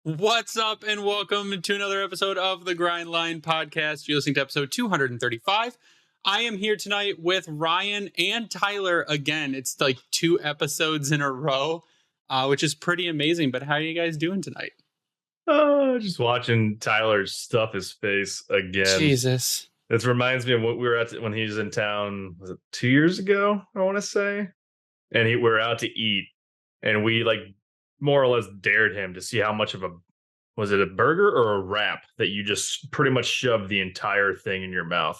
What's up, and welcome to another episode of the Grind Line Podcast. You're listening to episode 235. I am here tonight with Ryan and Tyler again. It's like 2 episodes in a row, which is pretty amazing. But how are you guys doing tonight? Just watching Tyler stuff his face again. Jesus. This reminds me of what we were at when he was in town. Was it 2 years ago? I want to say. And we were out to eat, and we more or less dared him to see how much of was it a burger or a wrap that you just pretty much shoved the entire thing in your mouth?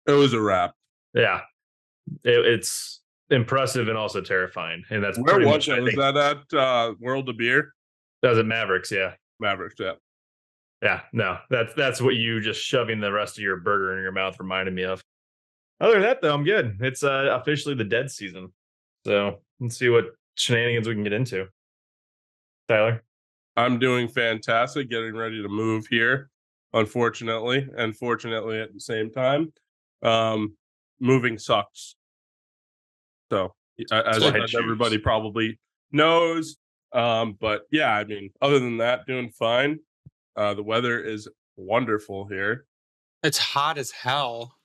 It was a wrap. Yeah. It's impressive and also terrifying. And that's where was it? Was that at World of Beer? That was at Mavericks, yeah. Mavericks, yeah. Yeah, no, that's what you just shoving the rest of your burger in your mouth reminded me of. Other than that, though, I'm good. It's officially the dead season. So let's see what shenanigans we can get into. Tyler? I'm doing fantastic, getting ready to move here, unfortunately, and fortunately at the same time. Moving sucks. So, as everybody probably knows. But yeah, I mean, other than that, doing fine. The weather is wonderful here. It's hot as hell.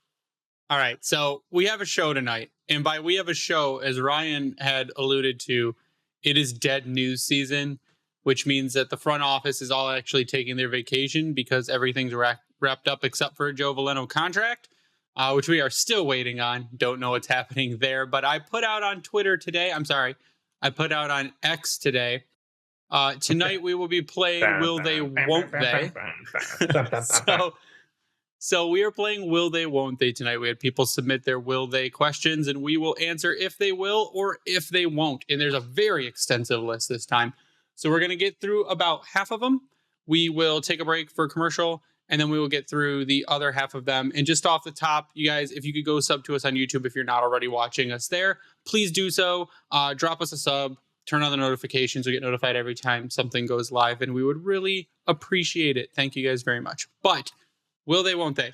All right, so we have a show tonight. And by we have a show, as Ryan had alluded to, it is dead news season, which means that the front office is all actually taking their vacation because everything's wrapped up except for a Joe Veleno contract, which we are still waiting on. Don't know what's happening there. But I put out on Twitter today. I put out on X today. Tonight we will be playing Will They, Won't They? So we are playing Will They, Won't They tonight. We had people submit their Will They questions, and we will answer if they will or if they won't. And there's a very extensive list this time. So we're going to get through about half of them. We will take a break for commercial, and then we will get through the other half of them. And just off the top, you guys, if you could go sub to us on YouTube if you're not already watching us there, please do so. Drop us a sub. Turn on the notifications. You'll get notified every time something goes live, and we would really appreciate it. Thank you guys very much. But will they, won't they?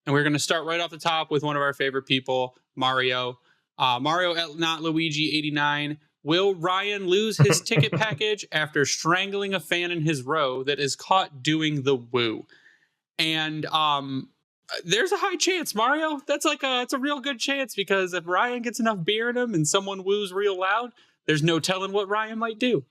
And we're going to start right off the top with one of our favorite people, Mario. Mario at Not Luigi 89. Will Ryan lose his ticket package after strangling a fan in his row that is caught doing the woo? And there's a high chance, Mario. It's a real good chance, because if Ryan gets enough beer in him and someone woos real loud, there's no telling what Ryan might do.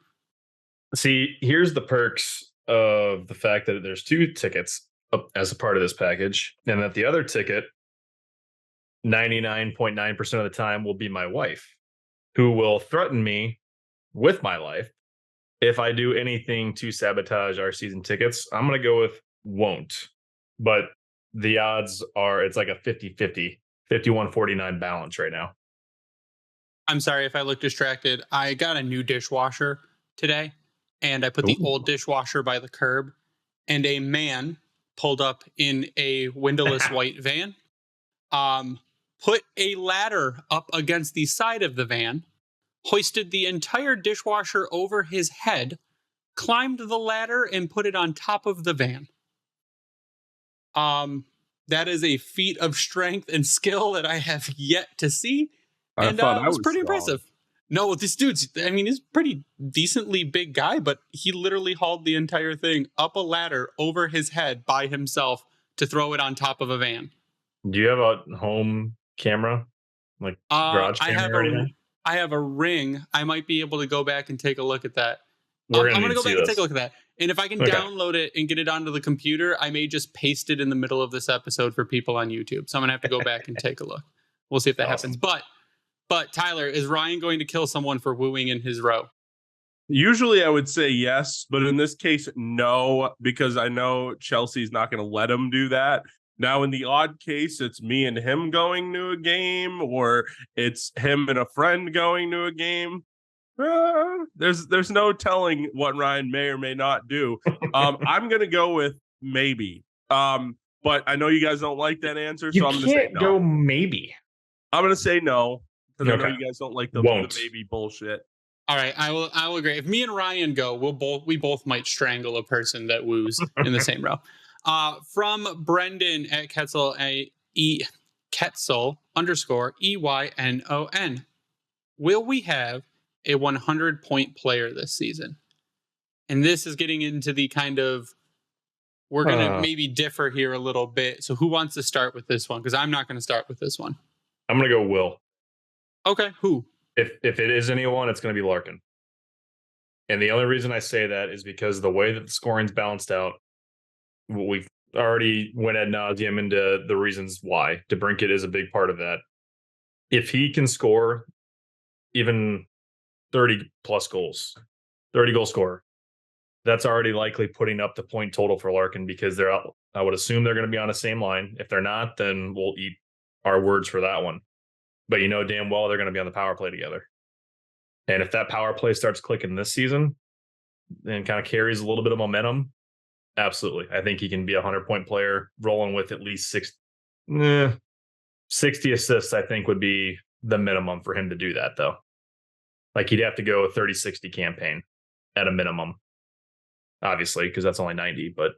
See, here's the perks of the fact that there's 2 tickets as a part of this package, and that the other ticket, 99.9% of the time, will be my wife, who will threaten me with my life if I do anything to sabotage our season tickets. I'm going to go with won't. But the odds are it's like a 50-50, 51-49 balance right now. I'm sorry if I look distracted. I got a new dishwasher today, and I put the old dishwasher by the curb, and a man pulled up in a windowless white van, put a ladder up against the side of the van, hoisted the entire dishwasher over his head, climbed the ladder, and put it on top of the van. That is a feat of strength and skill that I have yet to see. And it was pretty impressive. No, this dude's, he's pretty decently big guy, but he literally hauled the entire thing up a ladder over his head by himself to throw it on top of a van. Do you have a home camera? Like garage camera or anything? I have a Ring. I might be able to go back and take a look at that. I'm going to go back and take a look at that. And if I can download it and get it onto the computer, I may just paste it in the middle of this episode for people on YouTube. So I'm going to have to go back and take a look. We'll see if that happens. But Tyler, is Ryan going to kill someone for wooing in his row? Usually I would say yes, but in this case, no, because I know Chelsea's not going to let him do that. Now, in the odd case, it's me and him going to a game, or it's him and a friend going to a game. There's no telling what Ryan may or may not do. I'm going to go with maybe. But I know you guys don't like that answer, so I'm going to say no. Go maybe. I'm going to say no, because I know you guys don't like the maybe bullshit. All right, I will agree. If me and Ryan go, we both might strangle a person that woos in the same row. From Brendan at Ketzel, Ketzel _EYNON. Will we have a 100-point player this season? And this is getting into the kind of, we're going to maybe differ here a little bit. So who wants to start with this one? Because I'm not going to start with this one. I'm going to go Will. Okay, who? If it is anyone, it's going to be Larkin. And the only reason I say that is because the way that the scoring's balanced out, we've already went ad nauseum into the reasons why. DeBrincat is a big part of that. If he can score even 30 plus goals, 30 goal scorer, that's already likely putting up the point total for Larkin, because I would assume they're going to be on the same line. If they're not, then we'll eat our words for that one. But you know damn well they're going to be on the power play together. And if that power play starts clicking this season and kind of carries a little bit of momentum, absolutely. I think he can be a 100-point player rolling with at least 60 assists, I think would be the minimum for him to do that, though. Like, he'd have to go a 30-60 campaign at a minimum, obviously, because that's only 90. But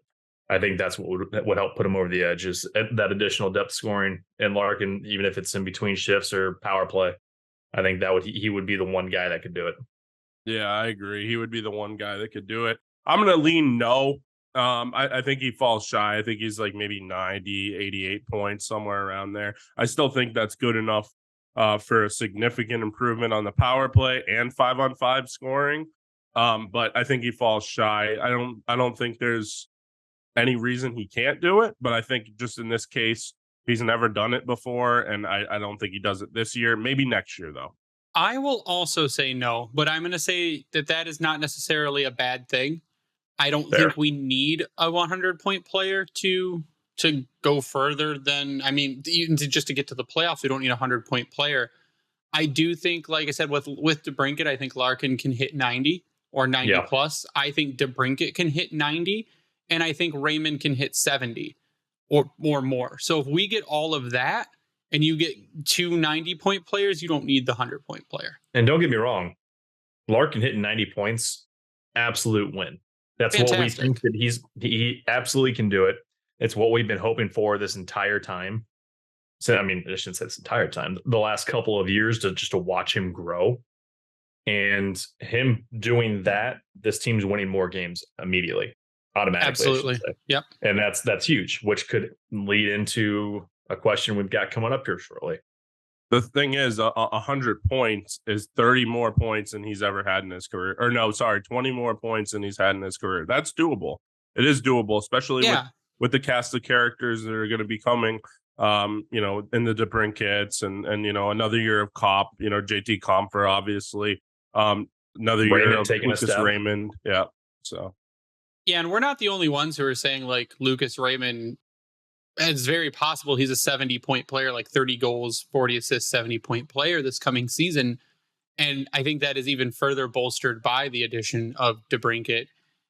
I think that's what would help put him over the edge, is that additional depth scoring. And Larkin, even if it's in between shifts or power play, I think he would be the one guy that could do it. Yeah, I agree. He would be the one guy that could do it. I'm going to lean no. I think he falls shy. I think he's like maybe 90, 88 points, somewhere around there. I still think that's good enough for a significant improvement on the power play and 5-on-5 scoring. But I think he falls shy. I don't think there's any reason he can't do it, but I think just in this case, he's never done it before, and I don't think he does it this year. Maybe next year, though. I will also say no, but I'm going to say that is not necessarily a bad thing. I don't think we need a 100-point player to go further than, I mean, even just to get to the playoffs, we don't need a 100-point player. I do think, like I said, with DeBrincat, I think Larkin can hit 90 or 90 plus. I think DeBrincat can hit 90, and I think Raymond can hit 70 or more. So if we get all of that and you get 2 90-point players, you don't need the 100-point player. And don't get me wrong, Larkin hitting 90 points, absolute win. That's fantastic. What we think that he absolutely can do it. It's what we've been hoping for this entire time. So, I mean, I shouldn't say this entire time, the last couple of years, to watch him grow. And him doing that, this team's winning more games immediately, automatically. Absolutely. Yep. And that's huge, which could lead into a question we've got coming up here shortly. The thing is, 100 points is 30 more points than he's ever had in his career. Or no, sorry, 20 more points than he's had in his career. That's doable. It is doable, especially with the cast of characters that are going to be coming, in the DeBrincats and another year of Copp, JT Compher, obviously. Another year of Lucas Raymond. Yeah. So. Yeah, and we're not the only ones who are saying, like, Lucas Raymond, it's very possible he's a 70-point player, like 30 goals, 40 assists, 70-point player this coming season. And I think that is even further bolstered by the addition of DeBrincat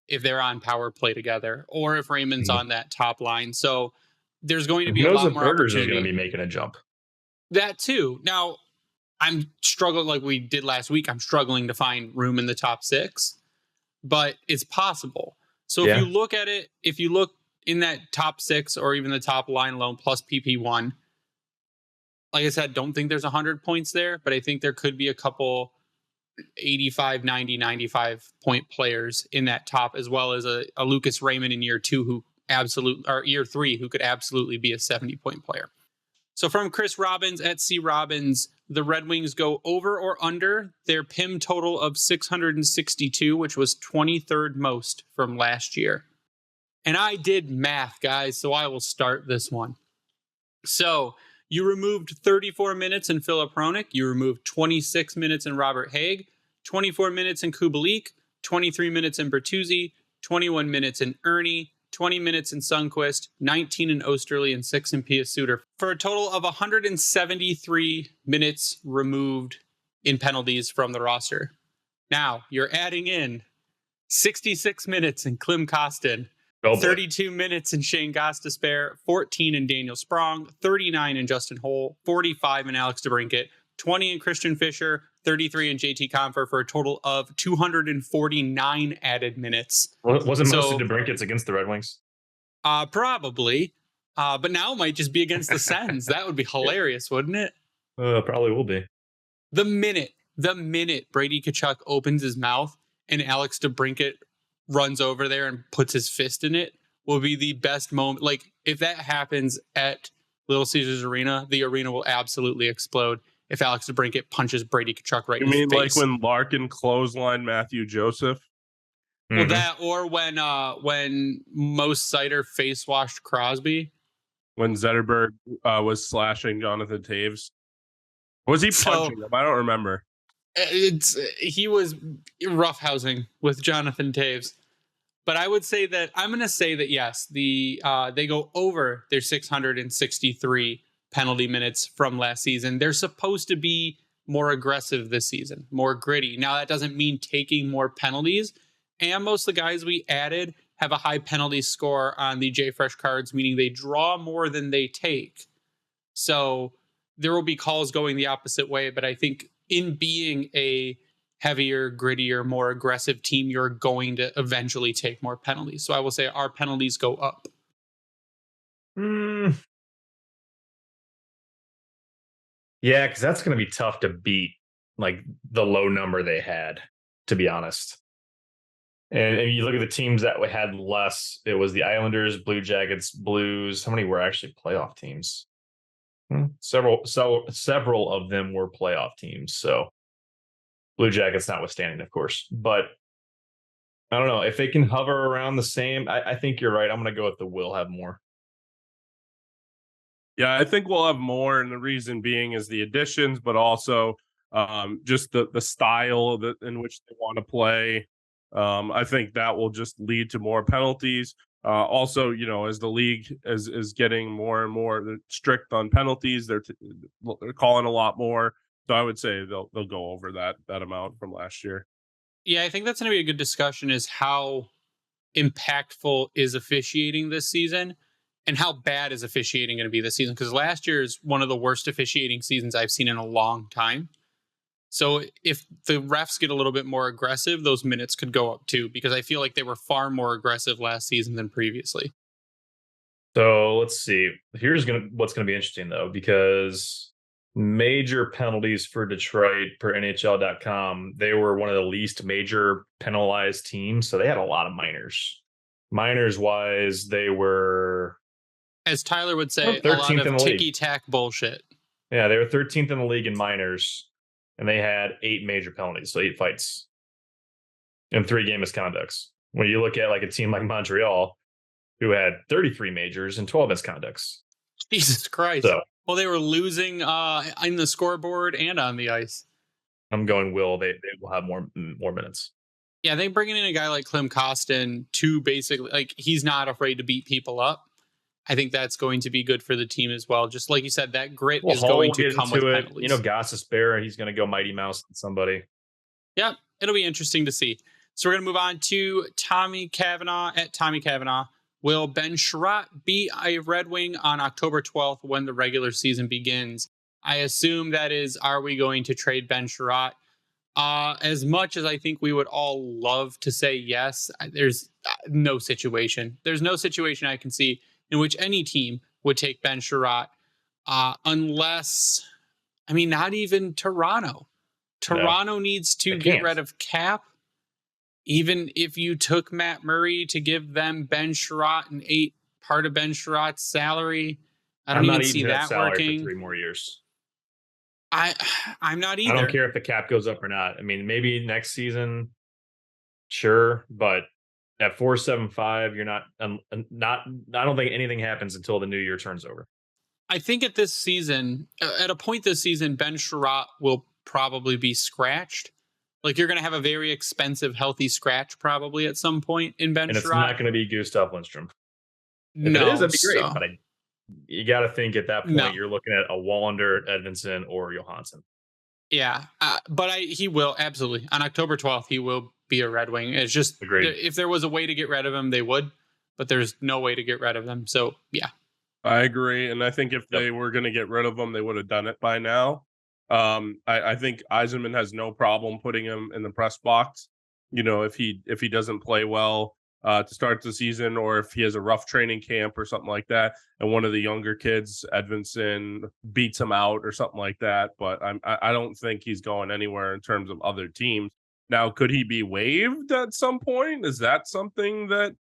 if they're on power play together, or if Raymond's on that top line. So there's going to be a lot more opportunity. Is going to be making a jump. That too. Now, I'm struggling, like we did last week, I'm struggling to find room in the top 6, but it's possible. So if you look at it, if you look in that top 6 or even the top line alone plus PP1, like I said, don't think there's 100 points there, but I think there could be a couple 85, 90, 95 point players in that top, as well as a Lucas Raymond in year 2 or year 3 who could absolutely be a 70-point player. So from Chris Robbins at C Robbins, the Red Wings go over or under their PIM total of 662, which was 23rd most from last year. And I did math, guys, so I will start this one. So you removed 34 minutes in Filip Hronek. You removed 26 minutes in Robert Hägg, 24 minutes in Kubalik, 23 minutes in Bertuzzi, 21 minutes in Ernie, 20 minutes in Sundqvist, 19 in Osterley, and 6 in Pius Suter, for a total of 173 minutes removed in penalties from the roster. Now, you're adding in 66 minutes in Klim Kostin, 32 minutes in Shayne Gostisbehere, 14 in Daniel Sprong, 39 in Justin Holl, 45 in Alex DeBrincat, 20 in Christian Fischer, 33 in JT Compher, for a total of 249 added minutes. Wasn't most of DeBrincat's against the Red Wings? Probably. But now it might just be against the Sens. That would be hilarious, wouldn't it? Probably will be. The minute Brady Tkachuk opens his mouth and Alex DeBrincat runs over there and puts his fist in it will be the best moment. Like, if that happens at Little Caesars Arena, the arena will absolutely explode if Alex DeBrincat punches Brady Tkachuk right in his face. You mean like when Larkin clotheslined Matthew Joseph? Well, that, or when Moritz Seider face washed Crosby. When Zetterberg was slashing Jonathan Toews. Was he punching him? I don't remember. He was roughhousing with Jonathan Toews. But I would say that I'm going to say that, yes, they go over their 663 penalty minutes from last season. They're supposed to be more aggressive this season, more gritty. Now, that doesn't mean taking more penalties. And most of the guys we added have a high penalty score on the JFresh cards, meaning they draw more than they take. So there will be calls going the opposite way. But I think in being a heavier, grittier, more aggressive team, you're going to eventually take more penalties. So I will say our penalties go up. Yeah, because that's going to be tough to beat, like the low number they had, to be honest. And if you look at the teams that had less, it was the Islanders, Blue Jackets, Blues. How many were actually playoff teams? Several of them were playoff teams. So Blue Jackets notwithstanding, of course. But I don't know. If they can hover around the same, I think you're right. I'm going to go with the will have more. Yeah, I think we'll have more. And the reason being is the additions, but also just the style in which they want to play. I think that will just lead to more penalties. Also, as the league is getting more and more strict on penalties, they're calling a lot more. So I would say they'll go over that amount from last year. Yeah, I think that's going to be a good discussion, is how impactful is officiating this season and how bad is officiating going to be this season? Because last year is one of the worst officiating seasons I've seen in a long time. So if the refs get a little bit more aggressive, those minutes could go up too, because I feel like they were far more aggressive last season than previously. So let's see. Here's what's going to be interesting, though, because major penalties for Detroit per NHL.com, they were one of the least major penalized teams. So they had a lot of minors. Minors-wise, they were, as Tyler would say, a lot of ticky-tack bullshit. Yeah, they were 13th in the league in minors. And they had 8 major penalties, so 8 fights and 3 game misconducts. When you look at like a team like Montreal, who had 33 majors and 12 misconducts. Jesus Christ. So, well, they were losing in the scoreboard and on the ice. I'm going will. They will have more minutes. Yeah, they bringing in a guy like Klim Kostin to basically, like, he's not afraid to beat people up. I think that's going to be good for the team as well. Just like you said, that grit is going to come with penalties. Gostisbehere, he's going to go Mighty Mouse on somebody. Yeah, it'll be interesting to see. So we're going to move on to Tommy Cavanaugh at Tommy Cavanaugh. Will Ben Chiarot be a Red Wing on October 12th when the regular season begins? I assume that is, are we going to trade Ben Chiarot? As much as I think we would all love to say yes, there's no situation. There's no situation I can see in which any team would take Ben Chiarot, unless, I mean, not even Toronto. Toronto needs to get rid of cap. Even if you took Matt Murray to give them Ben Chiarot and 8 part of Ben Chiarot's salary, I don't even see that working. For 3 more years. I'm not either. I don't care if the cap goes up or not. I mean, maybe next season, sure, but at 4.75, you're not. I don't think anything happens until the new year turns over. I think at a point this season, Ben Chiarot will probably be scratched. Like, you're going to have a very expensive, healthy scratch probably at some point in Ben Chiarot. And it's not going to be Gustav Lindstrom. If no, it is, that'd be great. But you got to think at that point, you're looking at a Wallander, Edvinsson, or Johansson. Yeah, but he will, absolutely. On October 12th, he will be a Red Wing. It's just, if there was a way to get rid of him, they would. But there's no way to get rid of them. So, yeah. I agree. And I think if they were going to get rid of him, they would have done it by now. I think Yzerman has no problem putting him in the press box. If he doesn't play well to start the season, or if he has a rough training camp or something like that, and one of the younger kids, Edvinsson, beats him out or something like that. But I don't think he's going anywhere in terms of other teams. Now, could he be waived at some point? Is that something that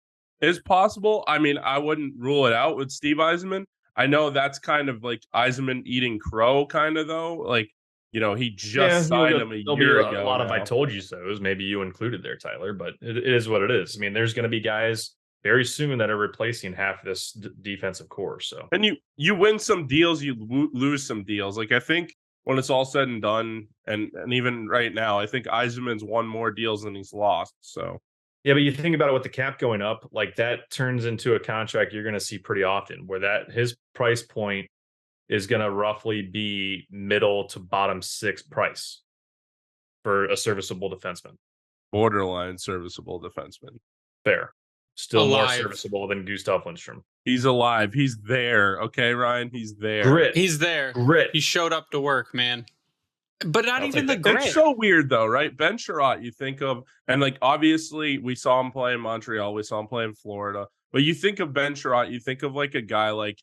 is possible? I mean, I wouldn't rule it out with Steve Yzerman. I know that's kind of like Yzerman eating crow, kind of though. Like, he just signed him a year ago. A lot of I told you so's. Maybe you included there, Tyler, but it is what it is. I mean, there's going to be guys very soon that are replacing half this defensive core. So, and you win some deals, you lose some deals. Like I think when it's all said and done, and even right now, I think Yzerman's won more deals than he's lost. So. Yeah, but you think about it with the cap going up, like that turns into a contract you're going to see pretty often where that his price point is going to roughly be middle to bottom 6 price for a serviceable defenseman. Borderline serviceable defenseman. Fair. Still Alive. More serviceable than Gustav Lindstrom. He's alive. He's there. Okay, Ryan? He's there. Grit. He's there. Grit. He showed up to work, man. But not even the grit. It's so weird, though, right? Ben Chiarot, you think of, and like obviously we saw him play in Montreal, we saw him play in Florida. But you think of Ben Chiarot, you think of like a guy like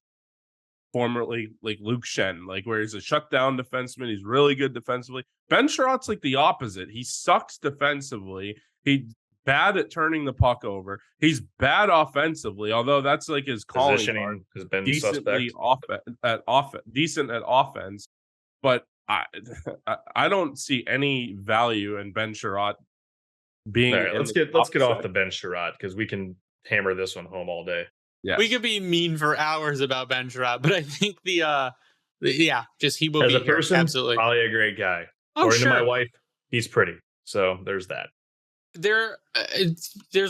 formerly like Luke Shen, like where he's a shutdown defenseman. He's really good defensively. Ben Chiarot's like the opposite. He sucks defensively. He's bad at turning the puck over. He's bad offensively, although that's like his calling card. Has been Decently decent at offense, but I don't see any value in Ben Chiarot being. All right, let's get off the Ben Chiarot because we can hammer this one home all day. Yeah, we could be mean for hours about Ben Chiarot, but I think he will As be a person, here. Absolutely. Probably a great guy. Oh, According sure. to my wife, he's pretty. So there's that. There's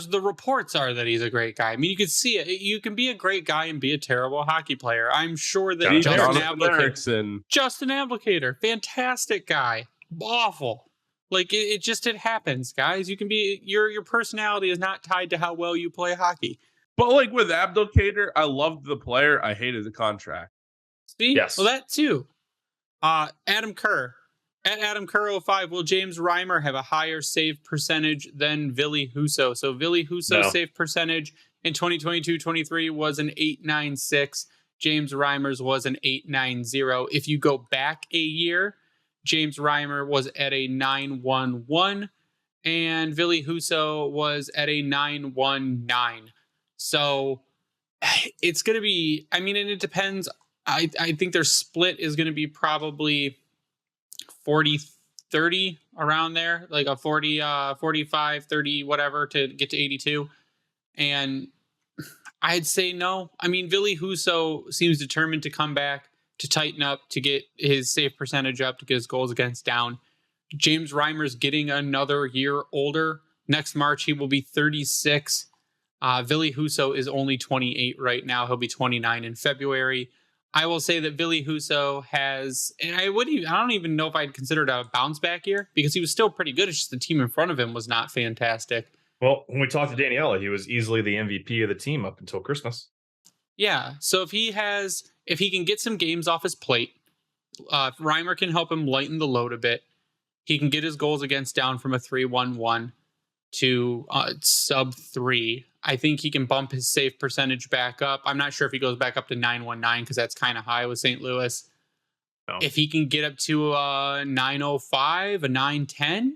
the reports are that he's a great guy. I mean, you can see it. You can be a great guy and be a terrible hockey player. I'm sure that Justin Abdelkader, fantastic guy, awful. Like it happens, guys. You can be your personality is not tied to how well you play hockey. But like with Abdelkader, I loved the player. I hated the contract. See, yes, well that too. Adam Kerr. At Adam Kerr 05, will James Reimer have a higher save percentage than Ville Husso? So Ville Husso's save percentage in 2022-23 was an 8.96. James Reimer's was an 8.90. If you go back a year, James Reimer was at a 9.11 and Ville Husso was at a 9.19. So it's going to be, I mean, and it depends. I think their split is going to be probably 40-30 around there, like a 45-30 whatever to get to 82. And I'd say no. I mean, Ville Husso seems determined to come back, to tighten up, to get his save percentage up, to get his goals against down. James Reimer's getting another year older. Next March he will be 36. Ville Husso is only 28 right now. He'll be 29 in February. I will say that Ville Husso has, and I don't even know if I'd consider it a bounce back year because he was still pretty good. It's just the team in front of him was not fantastic. Well, when we talked to Daniela, he was easily the MVP of the team up until Christmas. Yeah. So if he can get some games off his plate, Reimer can help him lighten the load a bit. He can get his goals against down from a 3.11 to sub 3. I think he can bump his save percentage back up. I'm not sure if he goes back up to 9.19 because that's kind of high with St. Louis. No. If he can get up to a 9.05, a 9.10,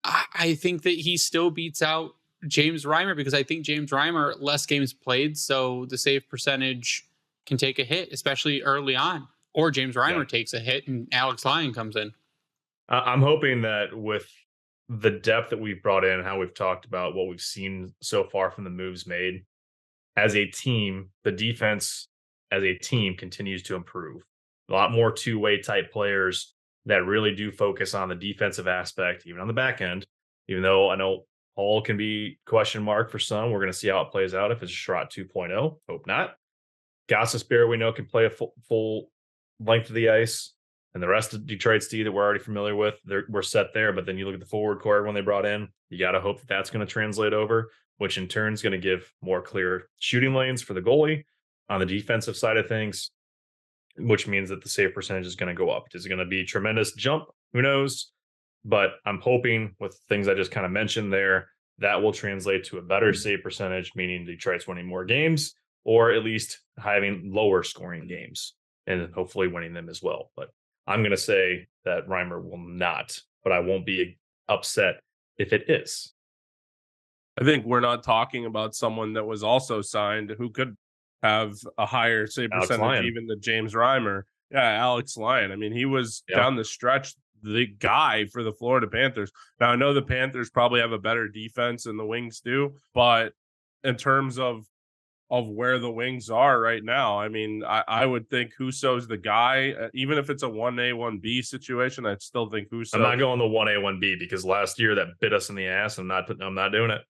I think that he still beats out James Reimer because I think James Reimer, less games played, so the save percentage can take a hit, especially early on. Or James Reimer takes a hit and Alex Lyon comes in. I'm hoping that with the depth that we've brought in, how we've talked about what we've seen so far from the moves made as a team, the defense as a team continues to improve. A lot more two-way type players that really do focus on the defensive aspect, even on the back end, even though I know Holl can be question mark for some. We're going to see how it plays out if it's a Chiarot 2.0. Hope not. Gostisbehere, we know, can play a full length of the ice. And the rest of Detroit's D that we're already familiar with, we're set there. But then you look at the forward core when they brought in, you got to hope that that's going to translate over, which in turn is going to give more clear shooting lanes for the goalie on the defensive side of things, which means that the save percentage is going to go up. Is it going to be a tremendous jump? Who knows? But I'm hoping with things I just kind of mentioned there, that will translate to a better save percentage, meaning Detroit's winning more games, or at least having lower scoring games and hopefully winning them as well. But I'm going to say that Reimer will not, but I won't be upset if it is. I think we're not talking about someone that was also signed who could have a higher save Alex percentage Lyon. even than James Reimer. Yeah, Alex Lyon. I mean, he was down the stretch the guy for the Florida Panthers. Now, I know the Panthers probably have a better defense than the Wings do, but in terms of where the Wings are right now, I mean, I would think Husso's the guy. Even if it's a 1A, 1B situation, I'd still think Husso. I'm not going the 1A, 1B because last year that bit us in the ass. I'm not doing it.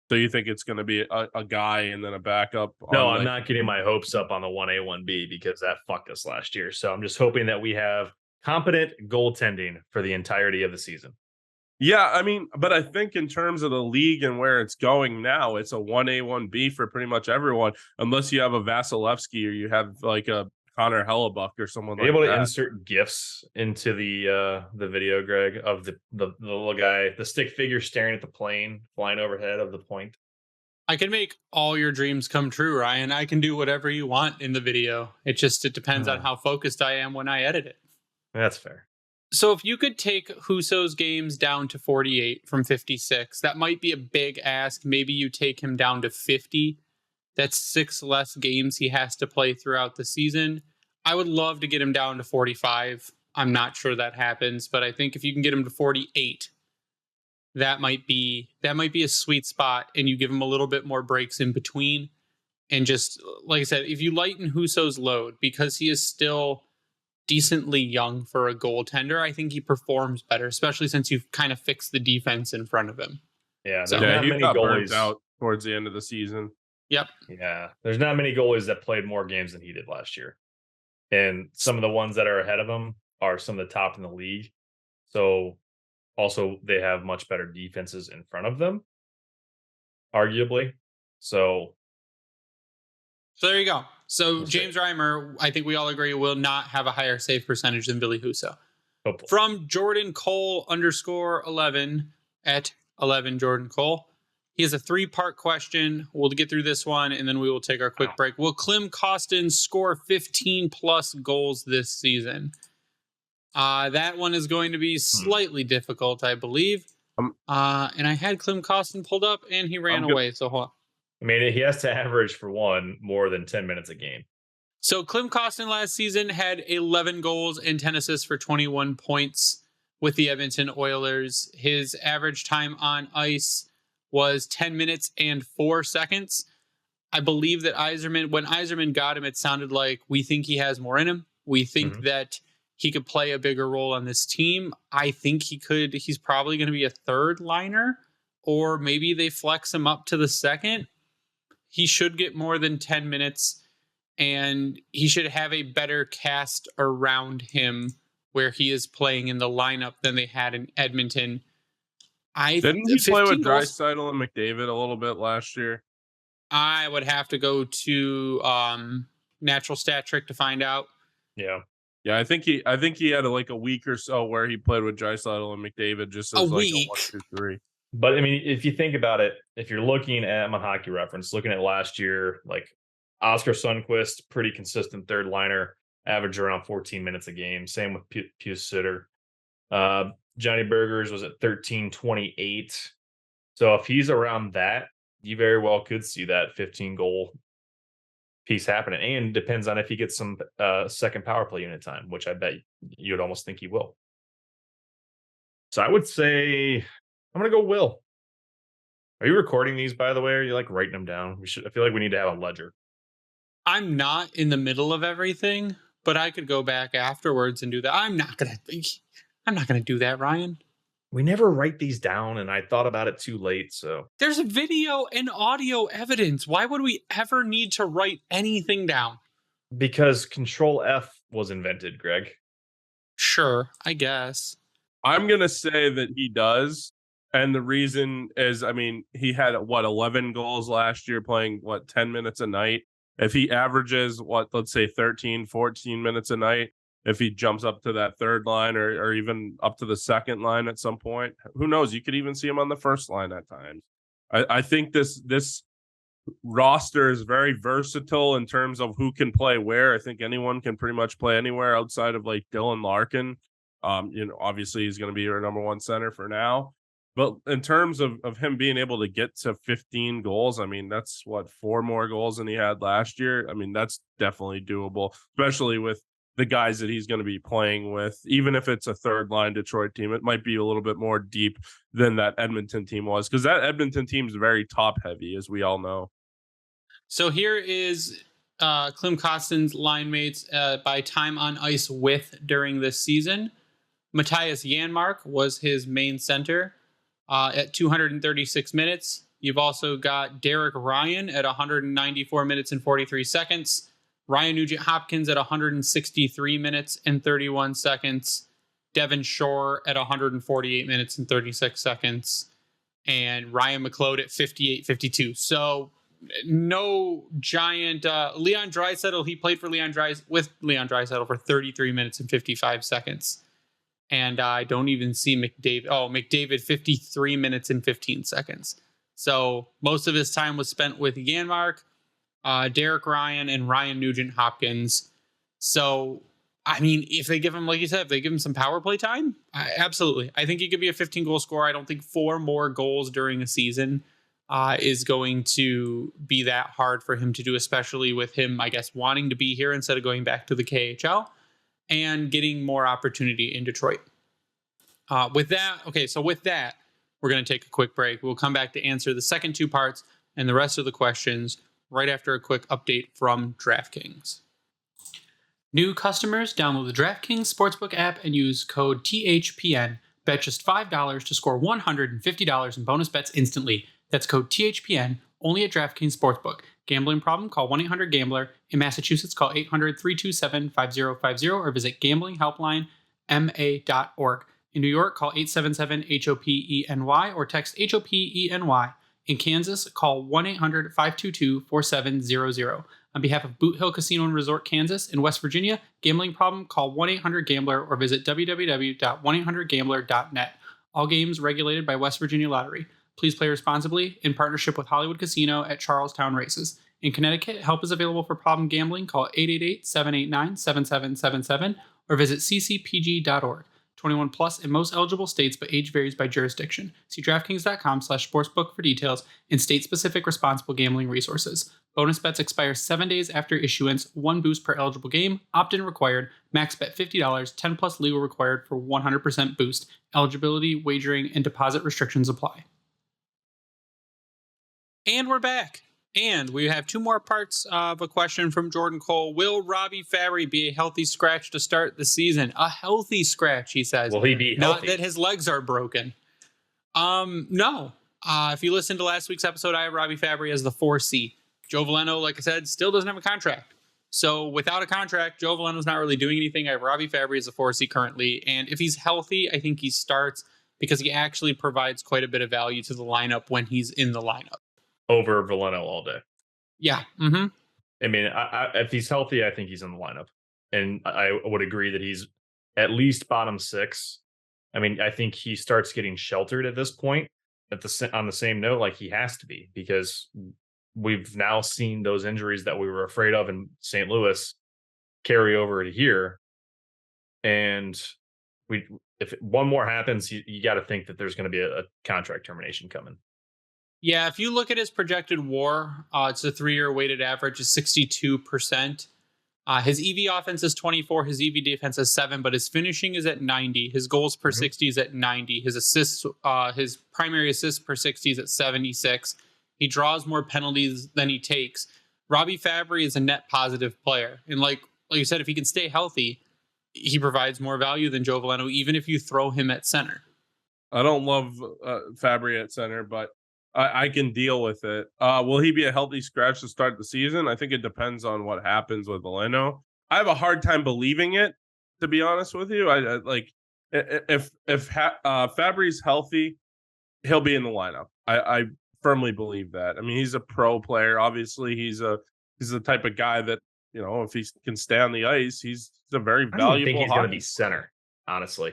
So you think it's going to be a guy and then a backup? No, I'm not getting my hopes up on the 1A, 1B because that fucked us last year. So I'm just hoping that we have competent goaltending for the entirety of the season. Yeah, I mean, but I think in terms of the league and where it's going now, it's a 1A, 1B for pretty much everyone, unless you have a Vasilevsky or you have like a Connor Hellebuck or someone like that. Able to insert GIFs into the video, Greg, of the little guy, the stick figure staring at the plane flying overhead of the point. I can make all your dreams come true, Ryan. I can do whatever you want in the video. It depends on how focused I am when I edit it. That's fair. So if you could take Husso's games down to 48 from 56, that might be a big ask. Maybe you take him down to 50. That's 6 less games he has to play throughout the season. I would love to get him down to 45. I'm not sure that happens, but I think if you can get him to 48, that might be a sweet spot, and you give him a little bit more breaks in between. And just, like I said, if you lighten Husso's load, because he is still decently young for a goaltender, I think he performs better, especially since you've kind of fixed the defense in front of him. Yeah, so, not he many got goalies burnt out towards the end of the season. Yep. Yeah, there's not many goalies that played more games than he did last year. And some of the ones that are ahead of him are some of the top in the league. So also they have much better defenses in front of them, arguably. So there you go. So James Reimer, I think we all agree, will not have a higher save percentage than Ville Husso. Hopefully. From Jordan Cole _11 at 11 Jordan Cole. He has a 3-part question. We'll get through this one, and then we will take our quick break. Will Klim Kostin score 15-plus goals this season? That one is going to be slightly difficult, I believe. And I had Klim Kostin pulled up, and he ran away. So hold on. I mean, he has to average, for one, more than 10 minutes a game. So Klim Kostin last season had 11 goals and 10 assists for 21 points with the Edmonton Oilers. His average time on ice was 10 minutes and 4 seconds. I believe that when Yzerman got him, it sounded like, we think he has more in him. We think that he could play a bigger role on this team. I think he could. He's probably going to be a third liner, or maybe they flex him up to the second. He should get more than 10 minutes, and he should have a better cast around him where he is playing in the lineup than they had in Edmonton. Didn't he play with Draisaitl and McDavid a little bit last year? I would have to go to Natural Stat Trick to find out. Yeah. Yeah, I think he had like a week or so where he played with Draisaitl and McDavid just as like a 1, 2, 3. But I mean, if you think about it, if you're looking at my hockey reference, looking at last year, like Oscar Sundqvist, pretty consistent third liner, average around 14 minutes a game. Same with Pius Sutter. Johnny Burgers was at 13.28. So if he's around that, you very well could see that 15 goal piece happening. And depends on if he gets some second power play unit time, which I bet you'd almost think he will. So I would say I'm going to go Will. Are you recording these, by the way? Or are you like writing them down? I feel like we need to have a ledger. I'm not in the middle of everything, but I could go back afterwards and do that. I'm not going to do that, Ryan. We never write these down, and I thought about it too late, so. There's video and audio evidence. Why would we ever need to write anything down? Because Control F was invented, Greg. Sure, I guess. I'm going to say that he does. And the reason is, I mean, he had, 11 goals last year playing, 10 minutes a night? If he averages, let's say 13, 14 minutes a night, if he jumps up to that third line or even up to the second line at some point, who knows? You could even see him on the first line at times. I think this roster is very versatile in terms of who can play where. I think anyone can pretty much play anywhere outside of like Dylan Larkin. Obviously he's going to be your number one center for now. But in terms of him being able to get to 15 goals, I mean, that's what, 4 more goals than he had last year. I mean, that's definitely doable, especially with the guys that he's going to be playing with. Even if it's a third line Detroit team, it might be a little bit more deep than that Edmonton team was, because that Edmonton team is very top heavy, as we all know. So here is Klim Kostin's line mates by time on ice with during this season. Matthias Janmark was his main center at 236 minutes. You've also got Derek Ryan at 194 minutes and 43 seconds. Ryan Nugent-Hopkins at 163 minutes and 31 seconds. Devin Shore at 148 minutes and 36 seconds. And Ryan McLeod at 58-52. So no giant Leon Draisaitl. He played for Leon Draisaitl for 33 minutes and 55 seconds. And I don't even see McDavid. Oh, McDavid, 53 minutes and 15 seconds. So most of his time was spent with Janmark, Derek Ryan, and Ryan Nugent-Hopkins. So, I mean, if they give him, like you said, if they give him some power play time, absolutely. I think he could be a 15-goal scorer. I don't think 4 more goals during a season is going to be that hard for him to do, especially with him, I guess, wanting to be here instead of going back to the KHL and getting more opportunity in Detroit. With that, we're going to take a quick break. We'll come back to answer the second 2 parts and the rest of the questions right after a quick update from DraftKings. New customers, download the DraftKings Sportsbook app and use code THPN. Bet just $5 to score $150 in bonus bets instantly. That's code THPN, only at DraftKings Sportsbook. Gambling problem? Call 1-800-GAMBLER. In Massachusetts, call 800-327-5050 or visit gamblinghelplinema.org. In New York, call 877-HOPENY or text HOPENY. In Kansas, call 1-800-522-4700. On behalf of Boot Hill Casino and Resort, Kansas, in West Virginia, gambling problem? Call 1-800-GAMBLER or visit www.1800gambler.net. All games regulated by West Virginia Lottery. Please play responsibly in partnership with Hollywood Casino at Charlestown Races. In Connecticut, help is available for problem gambling. Call 888-789-7777 or visit ccpg.org. 21 plus in most eligible states, but age varies by jurisdiction. See DraftKings.com/sportsbook for details and state-specific responsible gambling resources. Bonus bets expire 7 days after issuance. 1 boost per eligible game. Opt-in required. Max bet $50. 10 plus legal required for 100% boost. Eligibility, wagering, and deposit restrictions apply. And we're back. And we have 2 more parts of a question from Jordan Cole. Will Robbie Fabbri be a healthy scratch to start the season? A healthy scratch, he says. Will he be healthy? Not that his legs are broken. No. If you listened to last week's episode, I have Robbie Fabbri as the 4C. Joe Veleno, like I said, still doesn't have a contract. So without a contract, Joe Veleno's not really doing anything. I have Robbie Fabbri as the 4C currently. And if he's healthy, I think he starts because he actually provides quite a bit of value to the lineup when he's in the lineup. Over Veleno all day. Yeah. Mm-hmm. I mean, if he's healthy, I think he's in the lineup. And I would agree that he's at least bottom 6. I mean, I think he starts getting sheltered at this point. On the same note, like he has to be, because we've now seen those injuries that we were afraid of in St. Louis carry over to here. And if one more happens, you got to think that there's going to be a contract termination coming. Yeah, if you look at his projected WAR, it's a 3-year weighted average of 62%. His EV offense is 24, his EV defense is 7, but his finishing is at 90. His goals per 60 is at 90. His assists, his primary assists per 60 is at 76. He draws more penalties than he takes. Robbie Fabbri is a net positive player, and like you said, if he can stay healthy, he provides more value than Joe Veleno, even if you throw him at center. I don't love Fabbri at center, but I can deal with it. Will he be a healthy scratch to start the season? I think it depends on what happens with Veleno. I have a hard time believing it, to be honest with you. I like if Fabbri's healthy, he'll be in the lineup. I firmly believe that. I mean, he's a pro player. Obviously, he's the type of guy that, you know, if he can stay on the ice, he's a very valuable. I don't think he's going to be center, honestly.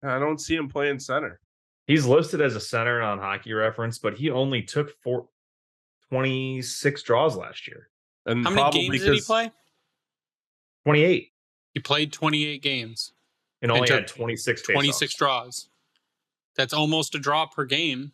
I don't see him playing center. He's listed as a center on Hockey Reference, but he only took 26 draws last year. And how many games did he play? 28. He played 28 games. And only had 26 26 draws. That's almost a draw per game.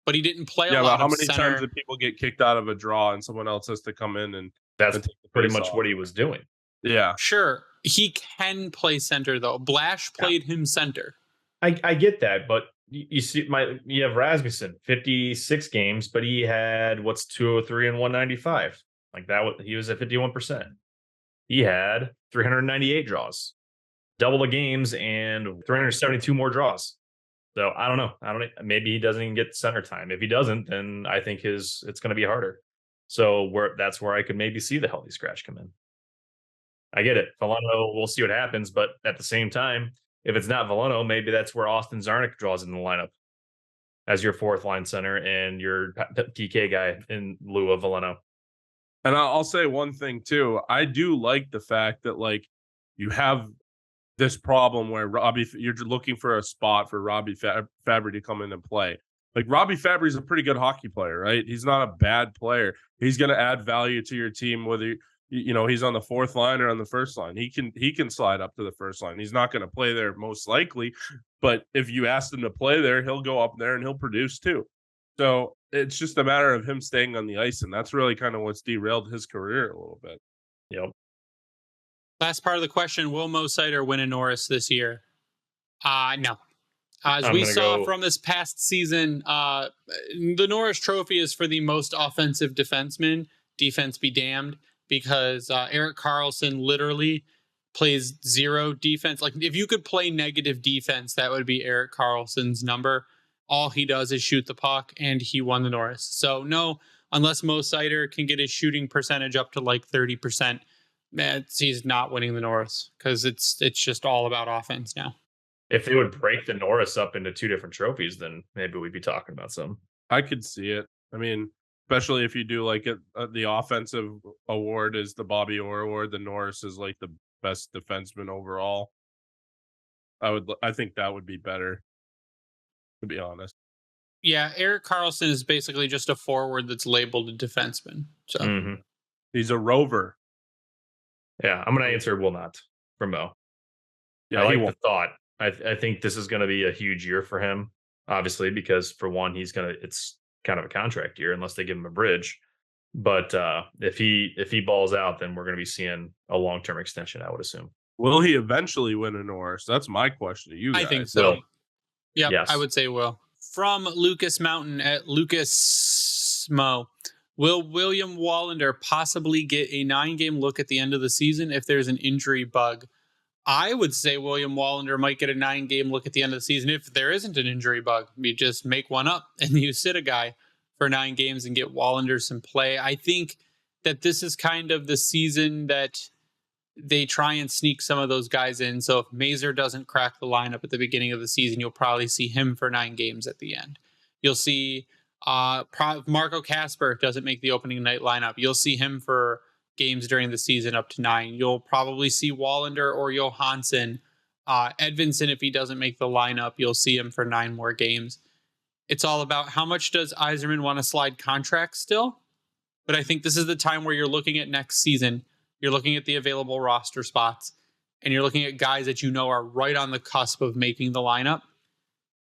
But he didn't play a Yeah, lot but how of many center. times did people get kicked out of a draw and someone else has to come in and That's take the pretty face much off? what he was doing. Yeah. Sure, he can play center though. Blash played him center. I get that, but you see, you have Rasmussen, 56 games, but he had 203 and 195. Like that, he was at 51%. He had 398 draws, double the games, and 372 more draws. So I don't know. Maybe he doesn't even get center time. If he doesn't, then I think it's going to be harder. So that's where I could maybe see the healthy scratch come in. I get it. Veleno, we'll see what happens, but at the same time, if it's not Veleno, maybe that's where Austin Czarnik draws in the lineup as your fourth line center and your PK guy in lieu of Veleno. And I'll say one thing too. I do like the fact that like you have this problem where you're looking for a spot for Robbie Fabbri to come in and play. Like Robbie Fabbri is a pretty good hockey player, right? He's not a bad player. He's going to add value to your team, whether he's on the fourth line or on the first line. He can slide up to the first line. He's not going to play there most likely, but if you ask him to play there, he'll go up there and he'll produce too. So it's just a matter of him staying on the ice, and that's really kind of what's derailed his career a little bit. Yep. Last part of the question, will Mo Seider win a Norris this year? No. As we saw from this past season, the Norris Trophy is for the most offensive defenseman. Defense be damned, because Erik Karlsson literally plays zero defense. Like, if you could play negative defense, that would be Erik Karlsson's number. All he does is shoot the puck, and he won the Norris. So no, unless Mo Seider can get his shooting percentage up to like 30%, man, he's not winning the Norris, because it's just all about offense now. If they would break the Norris up into two different trophies, then maybe we'd be talking about some. I could see it. I mean, especially if you do like the offensive award is the Bobby Orr award, the Norris is like the best defenseman overall. I think that would be better, to be honest. Yeah, Erik Karlsson is basically just a forward that's labeled a defenseman. So he's a rover. Yeah, I'm going to answer will not from Mo. Yeah, I like the thought. I think this is going to be a huge year for him, obviously, because for one, it's kind of a contract year unless they give him a bridge. But if he balls out, then we're going to be seeing a long-term extension, I would assume. Will he eventually win a Norris? That's my question to you guys. I think so. Yeah, yes. I would say will. From Lucas Mountain at Lucas Mo, will William Wallander possibly get a 9-game look at the end of the season if there's an injury bug? I would say William Wallander might get a 9-game look at the end of the season if there isn't an injury bug. You just make one up and you sit a guy for 9 games and get Wallander some play. I think that this is kind of the season that they try and sneak some of those guys in. So if Mazur doesn't crack the lineup at the beginning of the season, you'll probably see him for 9 games at the end. You'll see Marco Kasper doesn't make the opening night lineup. You'll see him for games during the season up to 9. You'll probably see Wallander or Johansson. Edvinsson, if he doesn't make the lineup, you'll see him for 9 more games. It's all about how much does Yzerman want to slide contracts still? But I think this is the time where you're looking at next season. You're looking at the available roster spots, and you're looking at guys that you know are right on the cusp of making the lineup,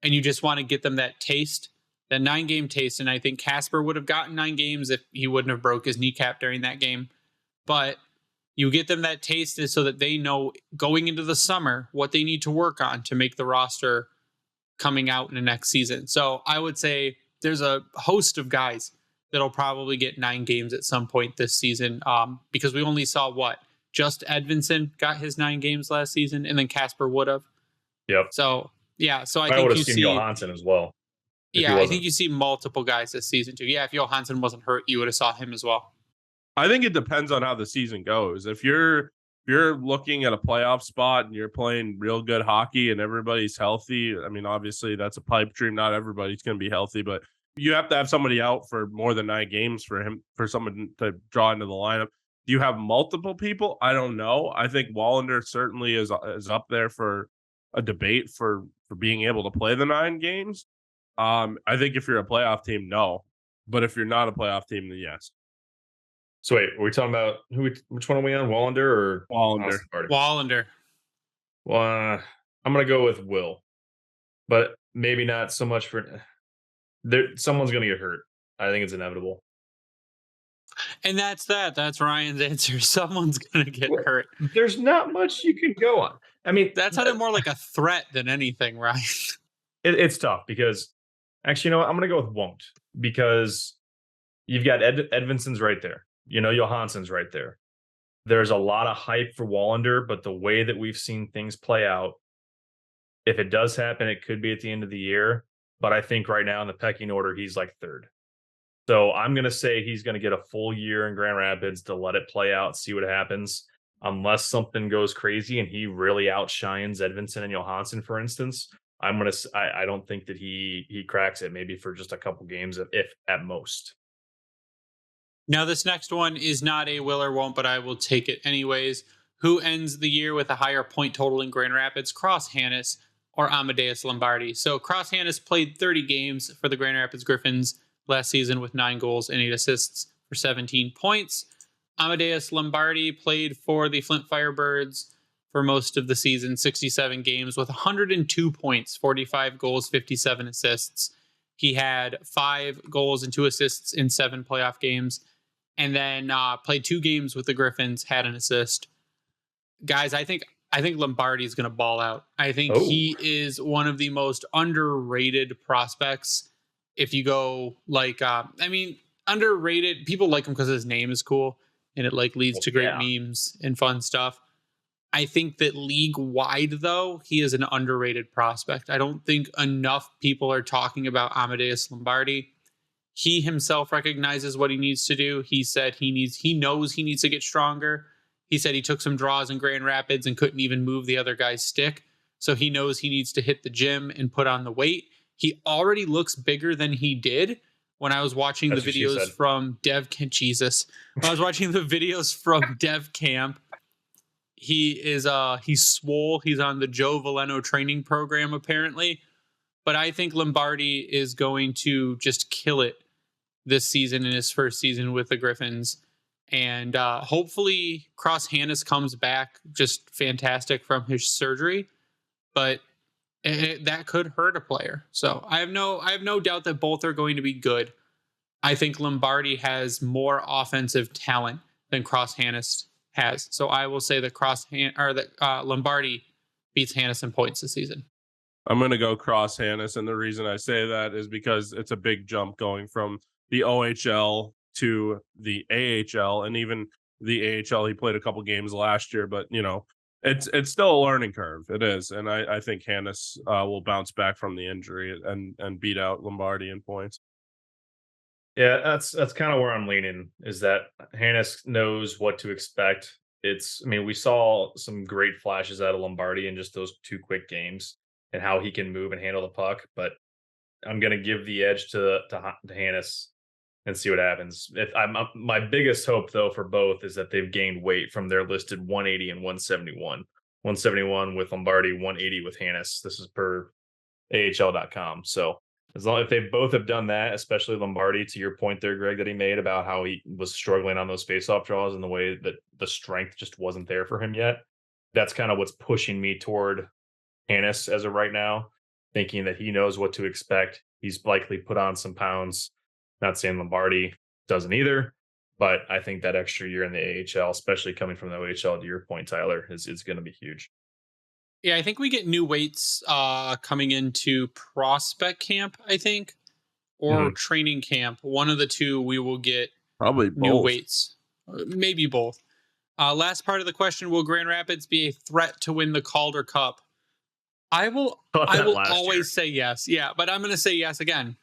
and you just want to get them that taste, that 9-game taste. And I think Kasper would have gotten 9 games if he wouldn't have broke his kneecap during that game. But you get them that taste so that they know going into the summer what they need to work on to make the roster coming out in the next season. So I would say there's a host of guys that'll probably get 9 games at some point this season, because we only saw just Edvinsson got his 9 games last season, and then Kasper would have. Yep. So yeah, so I would think have you seen see Johansson as well. Yeah, I think you see multiple guys this season too. Yeah, if Johansson wasn't hurt, you would have saw him as well. I think it depends on how the season goes. If you're looking at a playoff spot and you're playing real good hockey and everybody's healthy, I mean, obviously that's a pipe dream. Not everybody's going to be healthy, but you have to have somebody out for more than 9 games for someone to draw into the lineup. Do you have multiple people? I don't know. I think Wallander certainly is up there for a debate for being able to play the 9 games. I think if you're a playoff team, no. But if you're not a playoff team, then yes. So wait, are we talking about which one are we on? Wallander or Wallander? Wallander. Well, I'm going to go with Will. But maybe not so much for someone's going to get hurt. I think it's inevitable. And that's that. That's Ryan's answer. Someone's going to get hurt. There's not much you can go on. I mean, that sounded more like a threat than anything, Ryan. It's tough because actually, you know what? I'm going to go with won't, because you've got Edvinsson's right there. You know, Johansson's right there. There's a lot of hype for Wallinder, but the way that we've seen things play out, if it does happen, it could be at the end of the year. But I think right now in the pecking order, he's like third. So I'm going to say he's going to get a full year in Grand Rapids to let it play out, see what happens. Unless something goes crazy and he really outshines Edvinsson and Johansson, for instance, I don't think that he cracks it, maybe for just a couple games, if at most. Now, this next one is not a will or won't, but I will take it anyways. Who ends the year with a higher point total in Grand Rapids, Cross Hannes or Amadeus Lombardi? So Cross Hannes played 30 games for the Grand Rapids Griffins last season with 9 goals and 8 assists for 17 points. Amadeus Lombardi played for the Flint Firebirds for most of the season, 67 games with 102 points, 45 goals, 57 assists. He had 5 goals and 2 assists in 7 playoff games, and then played 2 games with the Griffins, had an assist. Guys, I think Lombardi is going to ball out. I think he is one of the most underrated prospects. If you go like, underrated, people like him because his name is cool and it like leads to great memes and fun stuff. I think that league wide, though, he is an underrated prospect. I don't think enough people are talking about Amadeus Lombardi. He himself recognizes what he needs to do. He said he knows he needs to get stronger. He said he took some draws in Grand Rapids and couldn't even move the other guy's stick. So he knows he needs to hit the gym and put on the weight. He already looks bigger than he did when I was watching the videos from Dev Camp. Jesus. When I was watching the videos from Dev Camp, he's swole. He's on the Joe Veleno training program, apparently. But I think Lombardi is going to just kill it this season in his first season with the Griffins. And hopefully Cross Hannes comes back just fantastic from his surgery. But that could hurt a player. So I have no doubt that both are going to be good. I think Lombardi has more offensive talent than Cross Hannes has. So I will say that Lombardi beats Hannes in points this season. I'm going to go Cross Hannes, and the reason I say that is because it's a big jump going from the OHL to the AHL, and even the AHL. He played a couple games last year, but you know, it's still a learning curve. It is, and I think Hannes will bounce back from the injury and beat out Lombardi in points. Yeah, that's kind of where I'm leaning, is that Hannes knows what to expect. We saw some great flashes out of Lombardi in just those 2 quick games and how he can move and handle the puck. But I'm going to give the edge to Hannes and see what happens. My biggest hope, though, for both is that they've gained weight from their listed 180 and 171. 171 with Lombardi, 180 with Hannes. This is per AHL.com. So if they both have done that, especially Lombardi, to your point there, Greg, that he made about how he was struggling on those faceoff draws and the way that the strength just wasn't there for him yet, that's kind of what's pushing me toward Hannes as of right now, thinking that he knows what to expect. He's likely put on some pounds. Not saying Lombardi doesn't either, but I think that extra year in the AHL, especially coming from the OHL, to your point, Tyler, is going to be huge. Yeah, I think we get new weights coming into prospect camp, I think, or training camp. One of the two, we will get probably new weights, maybe both. Last part of the question: will Grand Rapids be a threat to win the Calder Cup? I will always say yes. Yeah, but I'm going to say yes again.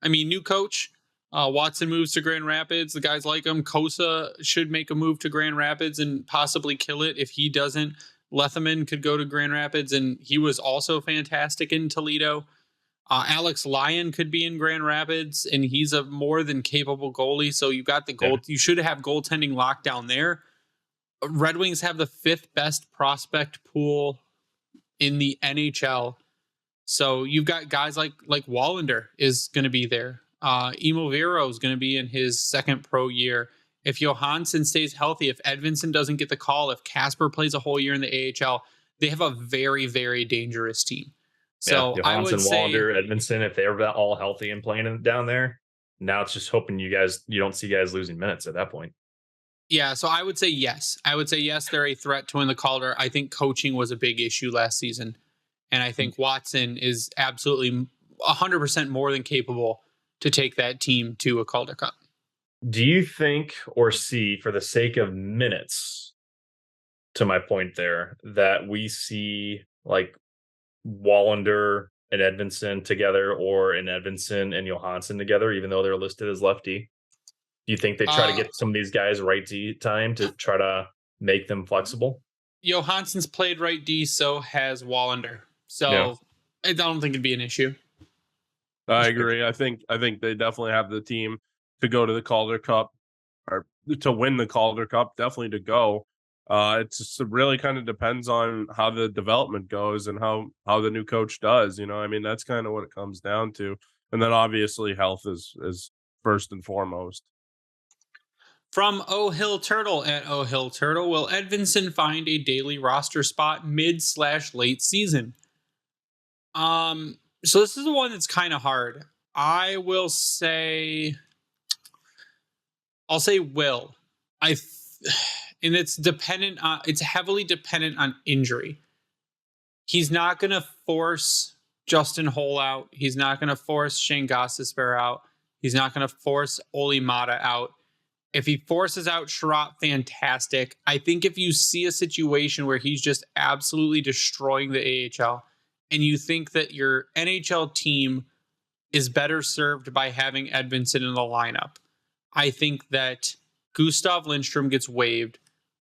I mean, new coach. Watson moves to Grand Rapids. The guys like him. Kosa should make a move to Grand Rapids and possibly kill it. If he doesn't, Letheman could go to Grand Rapids, and he was also fantastic in Toledo. Alex Lyon could be in Grand Rapids, and he's a more than capable goalie. So you've got the goal. You should have goaltending locked down there. Red Wings have the 5th best prospect pool in the NHL. So you've got guys like Wallinder is going to be there. Emo Vero is going to be in his 2nd pro year. If Johansson stays healthy, if Edvinsson doesn't get the call, if Casper plays a whole year in the AHL, they have a very, very dangerous team. So I would Johansson, say, Wallander, Edmondson, if they're all healthy and playing down there, now it's just hoping you don't see guys losing minutes at that point. yeah, so I would say yes. I would say yes, they're a threat to win the Calder. I think coaching was a big issue last season. And I think Watson is absolutely 100% more than capable to take that team to a Calder Cup. Do you think or see, for the sake of minutes, to my point there, that we see like Wallander and Edmondson together, or an Edmondson and Johansson together, even though they're listed as lefty? Do you think they try to get some of these guys right D time to try to make them flexible? Johansson's played right D, so has Wallander. So I don't think it'd be an issue. I agree. I think they definitely have the team to go to the Calder Cup, or to win the Calder Cup, definitely to go. It really kind of depends on how the development goes and how the new coach does. I mean, that's kind of what it comes down to. And then obviously health is first and foremost. From O Hill Turtle at O Hill Turtle, will Edvinsson find a daily roster spot mid/late season? So this is the one that's kind of hard. I'll say will. And it's dependent on, it's heavily dependent on injury. He's not going to force Justin Holl out. He's not going to force Shayne Gostisbehere out. He's not going to force Olli Maatta out. If he forces out Chiarot, fantastic. I think if you see a situation where he's just absolutely destroying the AHL, and you think that your NHL team is better served by having Edvinsson in the lineup, I think that Gustav Lindstrom gets waived,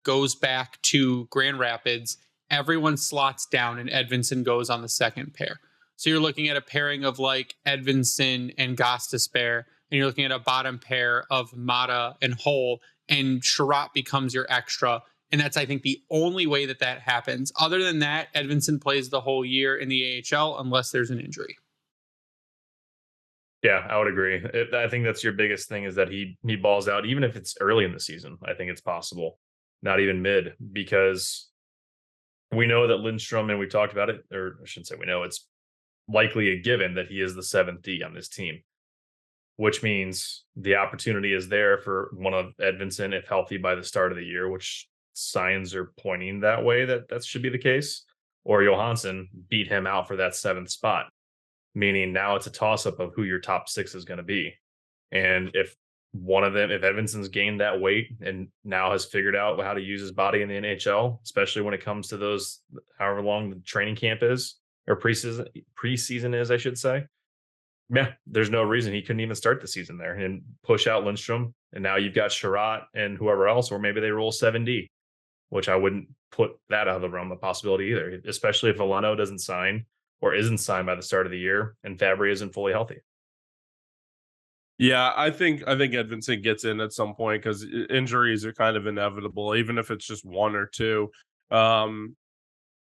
goes back to Grand Rapids, everyone slots down, and Edvinsson goes on the second pair. So you're looking at a pairing of like Edvinsson and Gostisbehere, and you're looking at a bottom pair of Maatta and Holl, and Chiarot becomes your extra. And that's, I think, the only way that happens. Other than that, Edvinsson plays the whole year in the AHL unless there's an injury. Yeah, I would agree. I think that's your biggest thing, is that he balls out, even if it's early in the season. I think it's possible, not even mid, because we know that Lindstrom, and we talked about it, or I shouldn't say we know, it's likely a given that he is the 7th D on this team, which means the opportunity is there for one of Edvinsson, if healthy by the start of the year, which signs are pointing that way, that should be the case, or Johansson beat him out for that 7th spot, meaning now it's a toss-up of who your top 6 is going to be. And if one of them, if Edvinsson's gained that weight and now has figured out how to use his body in the NHL, especially when it comes to those, however long the training camp is, or preseason is, I should say, yeah, there's no reason he couldn't even start the season there and push out Lindstrom. And now you've got Chiarot and whoever else, or maybe they roll 7D, which I wouldn't put that out of the realm of possibility either, especially if Veleno doesn't sign or isn't signed by the start of the year and Fabbri isn't fully healthy. Yeah, I think Edvinsson gets in at some point, because injuries are kind of inevitable, even if it's just one or two. And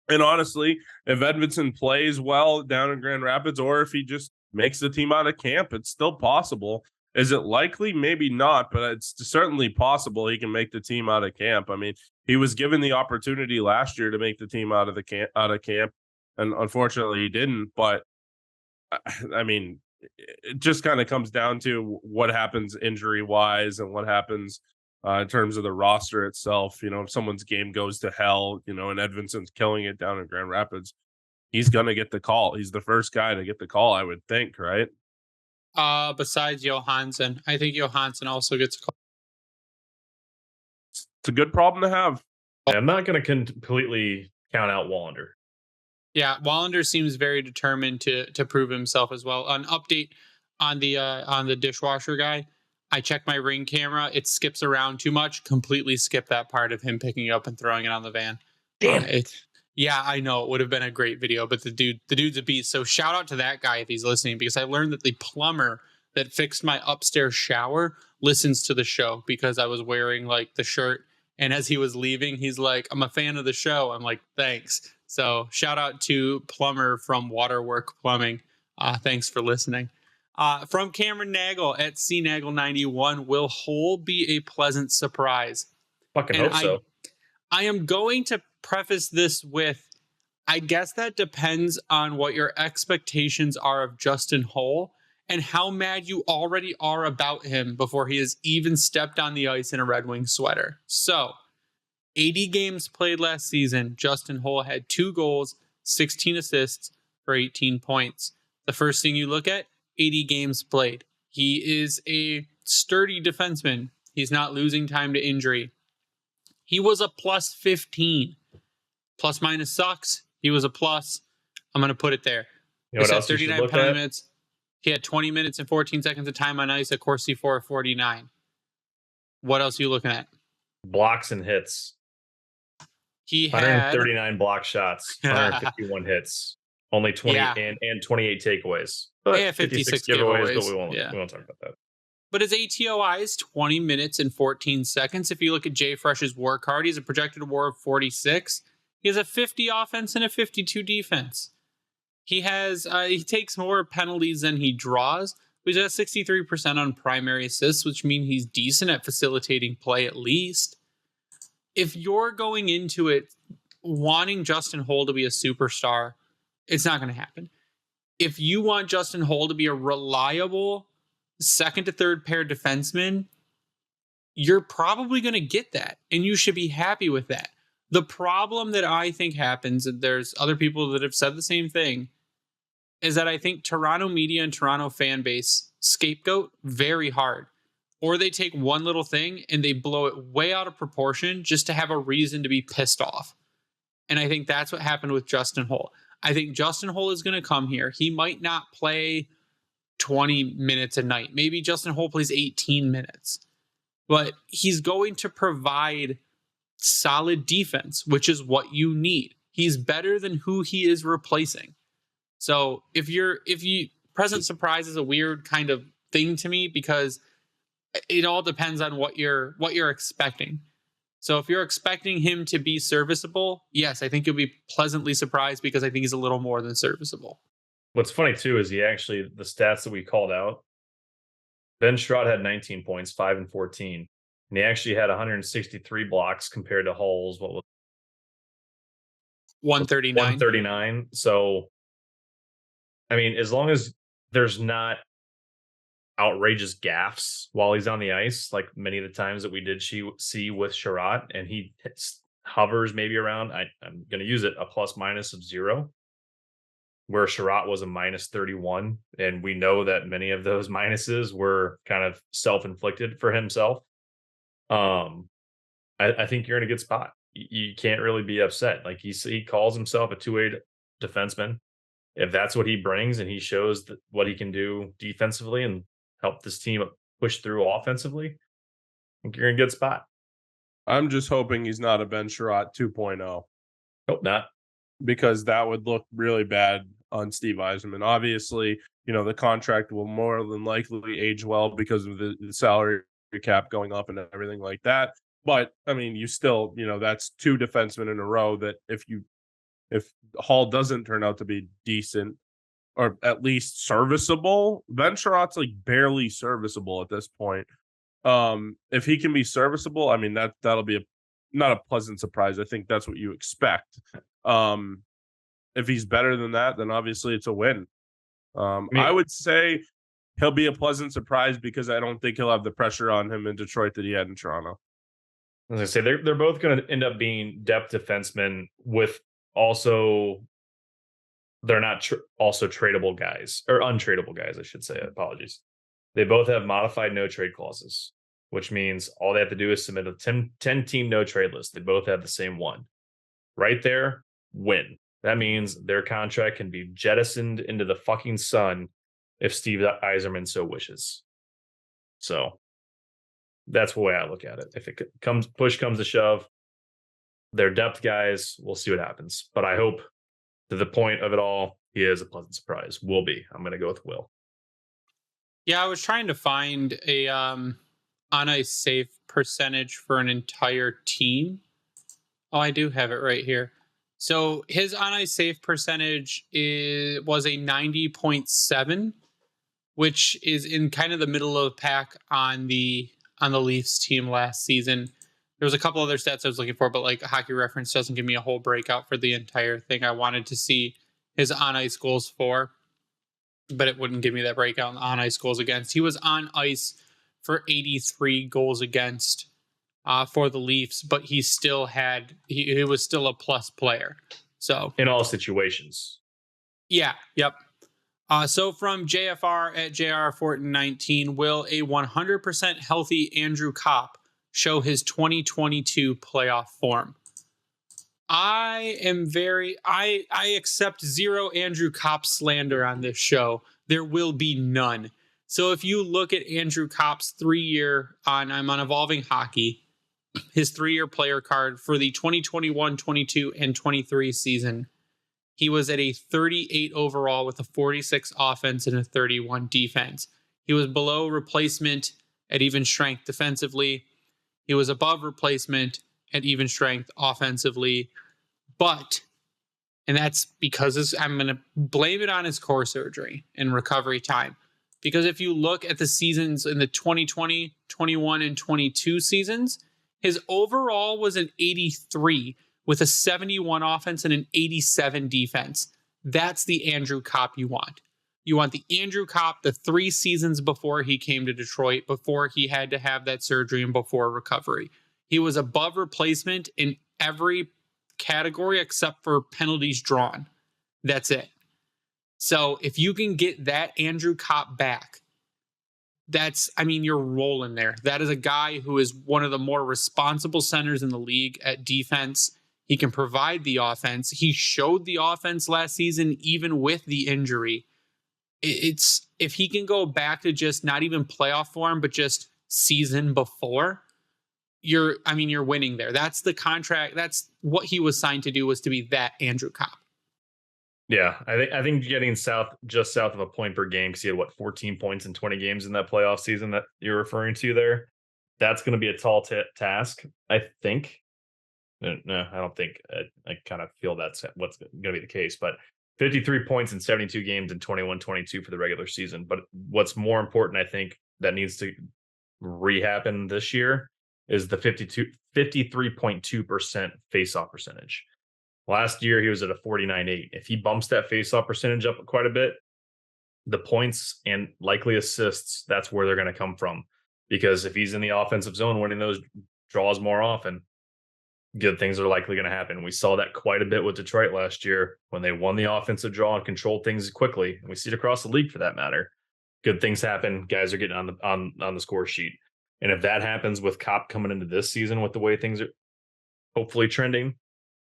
honestly, if Edvinsson plays well down in Grand Rapids, or if he just makes the team out of camp, it's still possible. Is it likely? Maybe not, but it's certainly possible he can make the team out of camp. I mean, he was given the opportunity last year to make the team out of camp, and unfortunately he didn't. But I mean, it just kind of comes down to what happens injury wise and what happens in terms of the roster itself. If someone's game goes to hell, and Edvinsson's killing it down in Grand Rapids, he's going to get the call. He's the first guy to get the call, I would think, right? Besides Johansson, I think Johansson also gets a call. It's a good problem to have. I'm not going to completely count out Wallander. Yeah, Wallander seems very determined to prove himself as well. An update on the dishwasher guy. I checked my Ring camera. It skips around too much. Completely skipped that part of him picking it up and throwing it on the van. Damn it. Yeah, I know. It would have been a great video, but the dude's a beast. So shout out to that guy if he's listening, because I learned that the plumber that fixed my upstairs shower listens to the show, because I was wearing like the shirt. And as he was leaving, he's like, "I'm a fan of the show." I'm like, "Thanks." So shout out to plumber from Waterwork Plumbing. Thanks for listening. From Cameron Nagel at CNagel91, will Holl be a pleasant surprise? Fucking hope so. I am going to preface this with, I guess that depends on what your expectations are of Justin Holl and how mad you already are about him before he has even stepped on the ice in a Red Wings sweater. So, 80 games played last season, Justin Holl had 2 goals, 16 assists for 18 points. The first thing you look at, 80 games played. He is a sturdy defenseman. He's not losing time to injury. He was a plus 15. Plus minus sucks. He was a plus. I'm going to put it there. You know what else 39 penalty minutes. He had 20 minutes and 14 seconds of time on ice at Corsi 449. What else are you looking at? Blocks and hits. He had 139 block shots, 151 hits, only 20 and 28 takeaways. But yeah, 56 giveaways. But we won't talk about that. But his ATOI is 20 minutes and 14 seconds. If you look at Jay Fresh's WAR card, he's a projected WAR of 46. He has a 50 offense and a 52 defense. He takes more penalties than he draws, but he's at 63% on primary assists, which means he's decent at facilitating play at least. If you're going into it wanting Justin Holl to be a superstar, it's not going to happen. If you want Justin Holl to be a reliable second to third pair defenseman, you're probably going to get that, and you should be happy with that. The problem that I think happens, and there's other people that have said the same thing, is that I think Toronto media and Toronto fan base scapegoat very hard. Or they take one little thing and they blow it way out of proportion just to have a reason to be pissed off. And I think that's what happened with Justin Holl. I think Justin Holl is going to come here. He might not play 20 minutes a night. Maybe Justin Holl plays 18 minutes. But he's going to provide solid defense, which is what you need. He's better than who he is replacing. So present surprise is a weird kind of thing to me because it all depends on what you're expecting. So if you're expecting him to be serviceable, yes, I think you'll be pleasantly surprised because I think he's a little more than serviceable. What's funny too is the stats that we called out. Ben Chiarot had 19 points, 5 and 14. And he actually had 163 blocks compared to Holl's 139. So, I mean, as long as there's not outrageous gaffes while he's on the ice, like many of the times that we did see with Chiarot, and he hovers maybe around, I'm going to use it, a plus minus of 0, where Chiarot was a minus 31. And we know that many of those minuses were kind of self-inflicted for himself. I think you're in a good spot. You can't really be upset. Like he calls himself a 2-way defenseman. If that's what he brings and he shows what he can do defensively and help this team push through offensively, I think you're in a good spot. I'm just hoping he's not a Ben Chiarot 2.0. Hope not. Because that would look really bad on Steve Yzerman. Obviously, the contract will more than likely age well because of the salary cap going up and everything like that. But I mean, you still, that's 2 defensemen in a row that if Holl doesn't turn out to be decent or at least serviceable, Ben Chiarot's like barely serviceable at this point. If he can be serviceable, I mean, that'll be not a pleasant surprise. I think that's what you expect. If he's better than that, then obviously it's a win. I would say he'll be a pleasant surprise because I don't think he'll have the pressure on him in Detroit that he had in Toronto. As I say, they're both going to end up being depth defensemen with also, they're not also tradable guys or untradeable guys, I should say. Apologies. They both have modified no trade clauses, which means all they have to do is submit a 10 team no trade list. They both have the same one. Right there, win. That means their contract can be jettisoned into the fucking sun if Steve Yzerman so wishes. So that's the way I look at it. If push comes to shove, they're depth guys. We'll see what happens. But I hope to the point of it all, he is a pleasant surprise. Will be. I'm going to go with Will. Yeah, I was trying to find a on-ice save percentage for an entire team. Oh, I do have it right here. So his on-ice save percentage was a 90.7, which is in kind of the middle of the pack on the Leafs team last season. There was a couple other stats I was looking for, but like Hockey Reference doesn't give me a whole breakout for the entire thing. I wanted to see his on ice goals for, but it wouldn't give me that breakout on ice goals against. He was on ice for 83 goals against for the Leafs, but he still had, he was still a plus player. So in all situations. Yeah. Yep. So from JFR at JR1419, will a 100% healthy Andrew Copp show his 2022 playoff form? I accept zero Andrew Copp slander on this show. There will be none. So if you look at Andrew Copp's 3-year I'm on Evolving Hockey, his 3-year player card for the 2021, 22, and 23 season, he was at a 38 overall with a 46 offense and a 31 defense. He was below replacement at even strength defensively. He was above replacement at even strength offensively. But, and that's because I'm going to blame it on his core surgery and recovery time. Because if you look at the seasons in the 2020, 21, and 22 seasons, his overall was an 83 with a 71 offense and an 87 defense. That's the Andrew Copp you want. You want the Andrew Copp the 3 seasons before he came to Detroit, before he had to have that surgery and before recovery. He was above replacement in every category except for penalties drawn. That's it. So if you can get that Andrew Copp back, you're rolling there. That is a guy who is one of the more responsible centers in the league at defense. He can provide the offense. He showed the offense last season, even with the injury. It's if he can go back to just not even playoff form, but just season before, you're winning there. That's the contract. That's what he was signed to do, was to be that Andrew Copp. Yeah, I think getting just south of a point per game, because he had 14 points in 20 games in that playoff season that you're referring to there. That's going to be a tall task, I think. No, I don't think. I kind of feel that's what's going to be the case. But 53 points in 72 games in 21-22 for the regular season. But what's more important, I think, that needs to re-happen this year is the 53.2% face-off percentage. Last year, he was at a 49.8. If he bumps that face-off percentage up quite a bit, the points and likely assists, that's where they're going to come from. Because if he's in the offensive zone winning those draws more often, good things are likely going to happen. We saw that quite a bit with Detroit last year when they won the offensive draw and controlled things quickly. And we see it across the league for that matter. Good things happen. Guys are getting on the score sheet. And if that happens with Copp coming into this season with the way things are hopefully trending,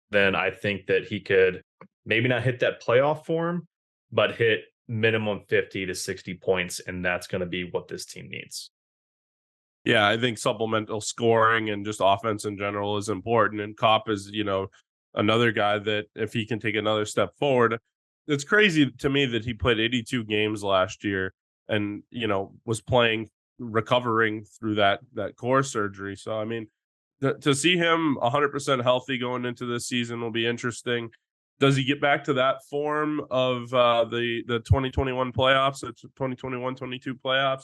then I think that he could maybe not hit that playoff form, but hit minimum 50 to 60 points. And that's going to be what this team needs. Yeah, I think supplemental scoring and just offense in general is important. And Copp is, another guy that if he can take another step forward, it's crazy to me that he played 82 games last year and, was recovering through that core surgery. So, to see him 100% healthy going into this season will be interesting. Does he get back to that form of the 2021 playoffs, the 2021-22 playoffs?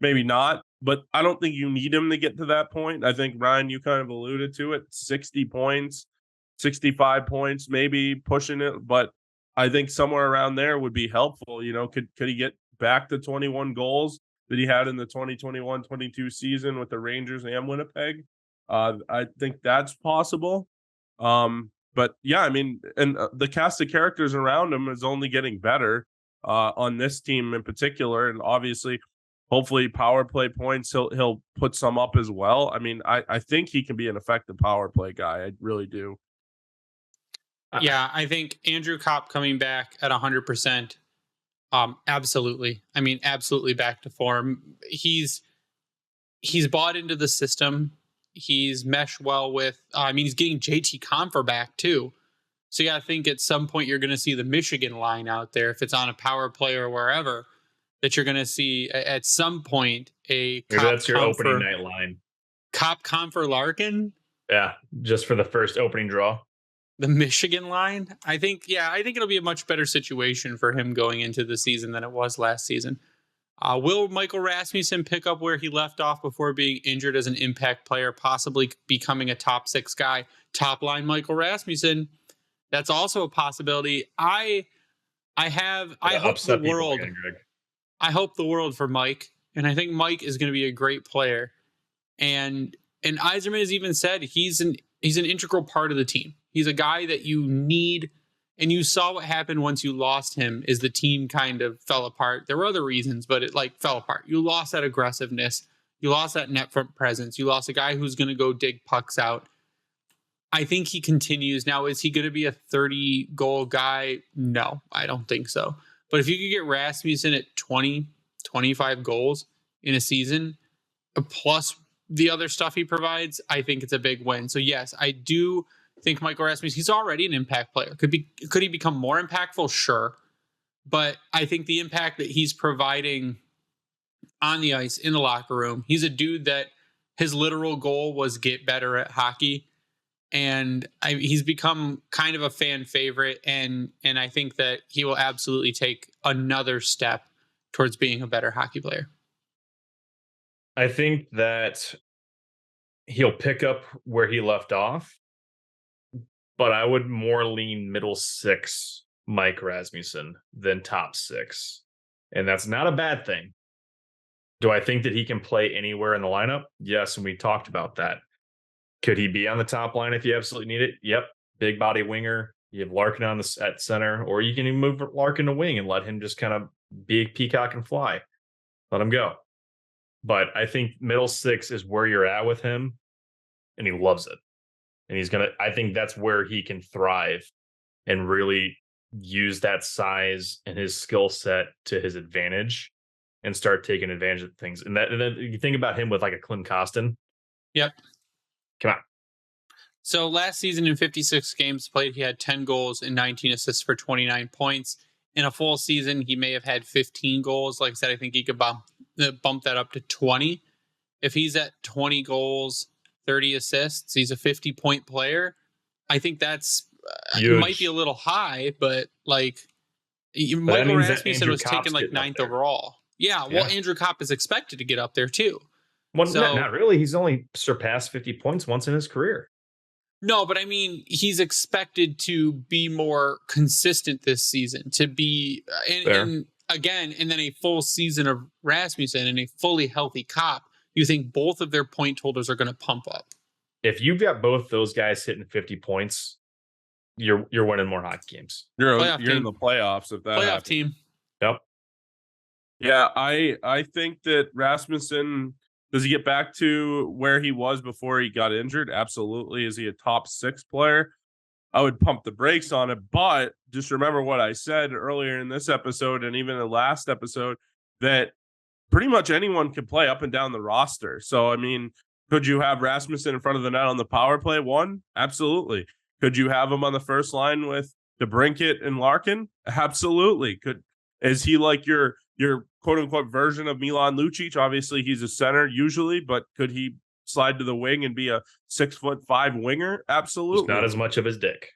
Maybe not, but I don't think you need him to get to that point. I think, Ryan, you kind of alluded to it, 60 points, 65 points, maybe pushing it, but I think somewhere around there would be helpful. Could he get back to 21 goals that he had in the 2021-22 season with the Rangers and Winnipeg? I think that's possible. But yeah, and the cast of characters around him is only getting better on this team in particular. And obviously, hopefully power play points, he'll put some up as well. I think he can be an effective power play guy. I really do. Yeah, I think Andrew Copp coming back at 100%. Absolutely. Absolutely back to form. He's bought into the system. He's meshed well with, he's getting JT Compher back too. So yeah, I think at some point you're going to see the Michigan line out there, if it's on a power play or wherever, that you're going to see at some point a Copp. That's your opening night line. Copp, Compher, Larkin. Yeah, just for the first opening draw. The Michigan line. I think it'll be a much better situation for him going into the season than it was last season. Will Michael Rasmussen pick up where he left off before being injured as an impact player, possibly becoming a top 6 guy? Top line Michael Rasmussen. That's also a possibility. I hope the world. I hope the world for Mike, and I think Mike is going to be a great player. And Yzerman has even said he's an integral part of the team. He's a guy that you need. And you saw what happened once you lost him is the team kind of fell apart. There were other reasons, but it fell apart. You lost that aggressiveness. You lost that net front presence. You lost a guy who's going to go dig pucks out. I think he continues. Now, is he going to be a 30-goal guy? No, I don't think so. But if you could get Rasmussen at 20, 25 goals in a season, plus the other stuff he provides, I think it's a big win. So yes, I do think Michael Rasmussen, he's already an impact player. Could he become more impactful? Sure. But I think the impact that he's providing on the ice, in the locker room, he's a dude that his literal goal was get better at hockey. And he's become kind of a fan favorite. And I think that he will absolutely take another step towards being a better hockey player. I think that he'll pick up where he left off. But I would more lean middle 6 Mike Rasmussen than top 6. And that's not a bad thing. Do I think that he can play anywhere in the lineup? Yes, and we talked about that. Could he be on the top line if you absolutely need it? Yep. Big body winger. You have Larkin at center, or you can even move Larkin to wing and let him just kind of be a peacock and fly. Let him go. But I think middle 6 is where you're at with him, and he loves it. And I think that's where he can thrive and really use that size and his skill set to his advantage and start taking advantage of things. And then you think about him with like a Klim Kostin. Yep. Come on. So last season in 56 games played, he had 10 goals and 19 assists for 29 points. In a full season, he may have had 15 goals. Like I said, I think he could bump that up to 20. If he's at 20 goals, 30 assists, he's a 50-point player. I think that's it might be a little high, but Michael Rasmussen was taken 9th overall. Yeah, well, Andrew Copp is expected to get up there too. Well, not really. He's only surpassed 50 points once in his career. No, but I mean, he's expected to be more consistent this season, to be, and then a full season of Rasmussen and a fully healthy Copp. You think both of their point totals are going to pump up? If you've got both those guys hitting 50 points, you're winning more hockey games. You're in the playoffs if that happens. Team. Yep. Yeah, I think that Rasmussen, does he get back to where he was before he got injured? Absolutely. Is he a top 6 player? I would pump the brakes on it, but just remember what I said earlier in this episode and even the last episode, that pretty much anyone can play up and down the roster. So, I mean, could you have Rasmussen in front of the net on the power play? Absolutely. Could you have him on the first line with DeBrincat and Larkin? Absolutely. Is he like your quote unquote version of Milan Lucic? Obviously, he's a center usually, but could he slide to the wing and be a 6'5" winger? Absolutely. It's not as much of his dick.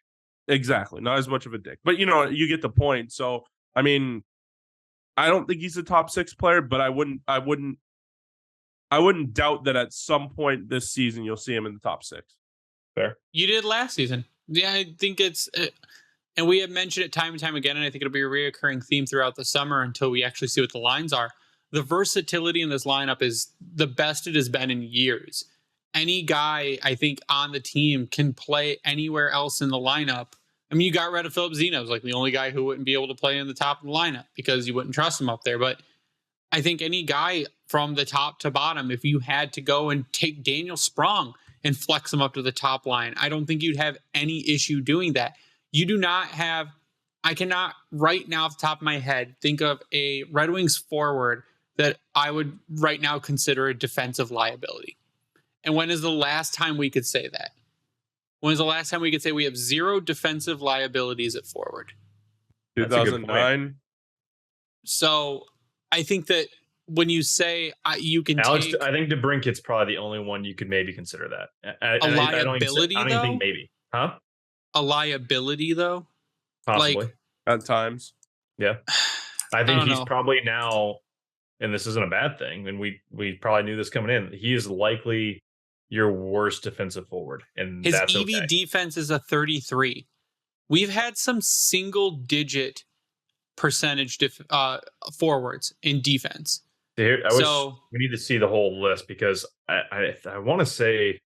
Exactly. Not as much of a dick. But you get the point. So, I mean, I don't think he's a top 6 player, but I wouldn't doubt that at some point this season you'll see him in the top 6. Fair. You did last season. Yeah, I think it's, and we have mentioned it time and time again, and I think it'll be a reoccurring theme throughout the summer until we actually see what the lines are. The versatility in this lineup is the best it has been in years. Any guy, I think, on the team can play anywhere else in the lineup. I mean, you got rid of Philip Zeno, was like the only guy who wouldn't be able to play in the top of the lineup because you wouldn't trust him up there. But I think any guy from the top to bottom, if you had to go and take Daniel Sprong and flex him up to the top line, I don't think you'd have any issue doing that. You do not have, I cannot right now off the top of my head think of a Red Wings forward that I would right now consider a defensive liability. And when is the last time we could say that? When is the last time we could say we have 0 defensive liabilities at forward? 2009. So I think that when you say you can I think DeBrincat's probably the only one you could maybe consider that. A liability, I don't even think maybe. Huh? A liability, though? Possibly. At times. Yeah. I think he's probably now and this isn't a bad thing, and we probably knew this coming in, he is likely your worst defensive forward, and His that's EV okay. defense is a 33. We've had some single digit percentage forwards in defense. We need to see the whole list, because I want to say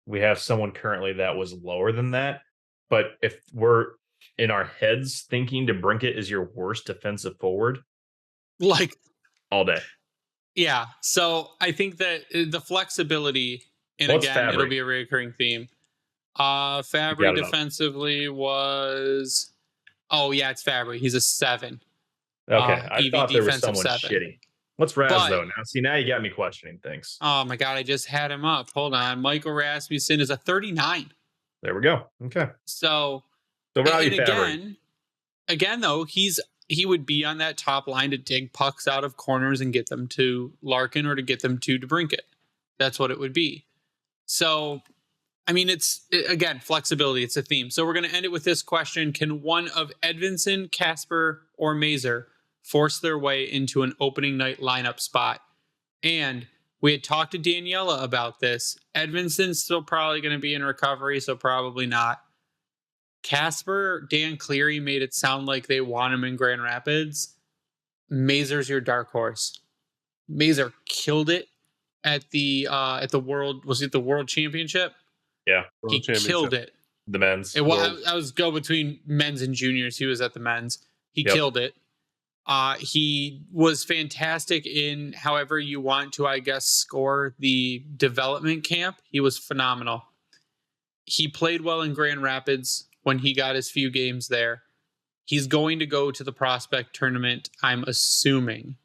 we have someone currently that was lower than that. But if we're in our heads thinking DeBrincat is your worst defensive forward, like all day. Yeah. So I think that the flexibility, and What's again, Fabbri? it'll be a recurring theme. Fabbri defensively was, it's Fabbri. He's a 7. Okay, I EV thought there was defensive someone 7. shitty. What's Raz But- though? Now you got me questioning things. Oh my God, I just had him up. Hold on. Michael Rasmussen is a 39. There we go. Okay. So Robbie and Fabbri. again, though, he would be on that top line to dig pucks out of corners and get them to Larkin or to get them to DeBrincat. That's what it would be. So, I mean, again, flexibility. It's a theme. So we're going to end it with this question. Can one of Edvinsson, Kasper, or Mazur force their way into an opening night lineup spot? And we had talked to Daniela about this. Edvinsson's still probably going to be in recovery, so probably not. Kasper, Dan Cleary made it sound like they want him in Grand Rapids. Mazur's your dark horse. Mazur killed it at the World, was it the World Championship? Yeah. He killed it. The men's. I was go between men's and juniors. He was at the men's. He killed it. He was fantastic in however you want to, I guess, score the development camp. He was phenomenal. He played well in Grand Rapids when he got his few games there. He's going to go to the prospect tournament, I'm assuming.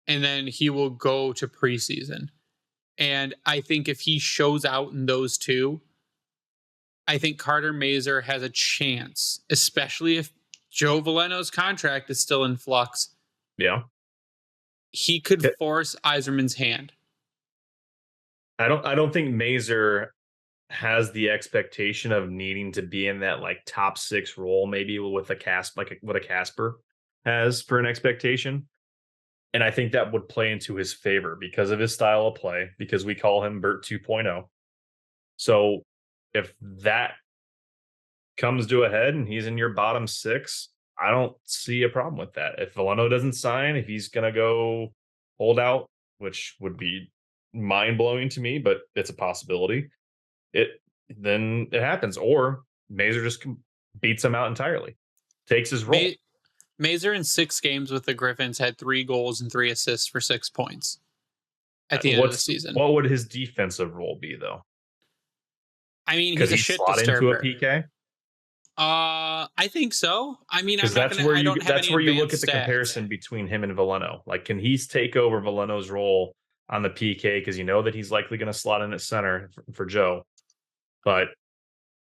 And then he will go to preseason. And I think if he shows out in those two, I think Carter Mazur has a chance, especially if Joe Veleno's contract is still in flux. Yeah. He could force Yzerman's hand. I don't think Mazur has the expectation of needing to be in that like top 6 role, maybe with what a Kasper has for an expectation. And I think that would play into his favor because of his style of play, because we call him Bert 2.0. So if that comes to a head and he's in your bottom 6, I don't see a problem with that. If Veleno doesn't sign, if he's going to go hold out, which would be mind-blowing to me, but it's a possibility, then it happens. Or Mazur just beats him out entirely, takes his role. Mazur in 6 games with the Griffins had 3 goals and 3 assists for 6 points at the end of the season. What would his defensive role be, though? I mean, he's a shit disturber. Into a PK? I think so. I mean, that's where you look at the comparison between him and Veleno. Like, can he take over Veleno's role on the PK? Because you know that he's likely going to slot in at center for Joe. But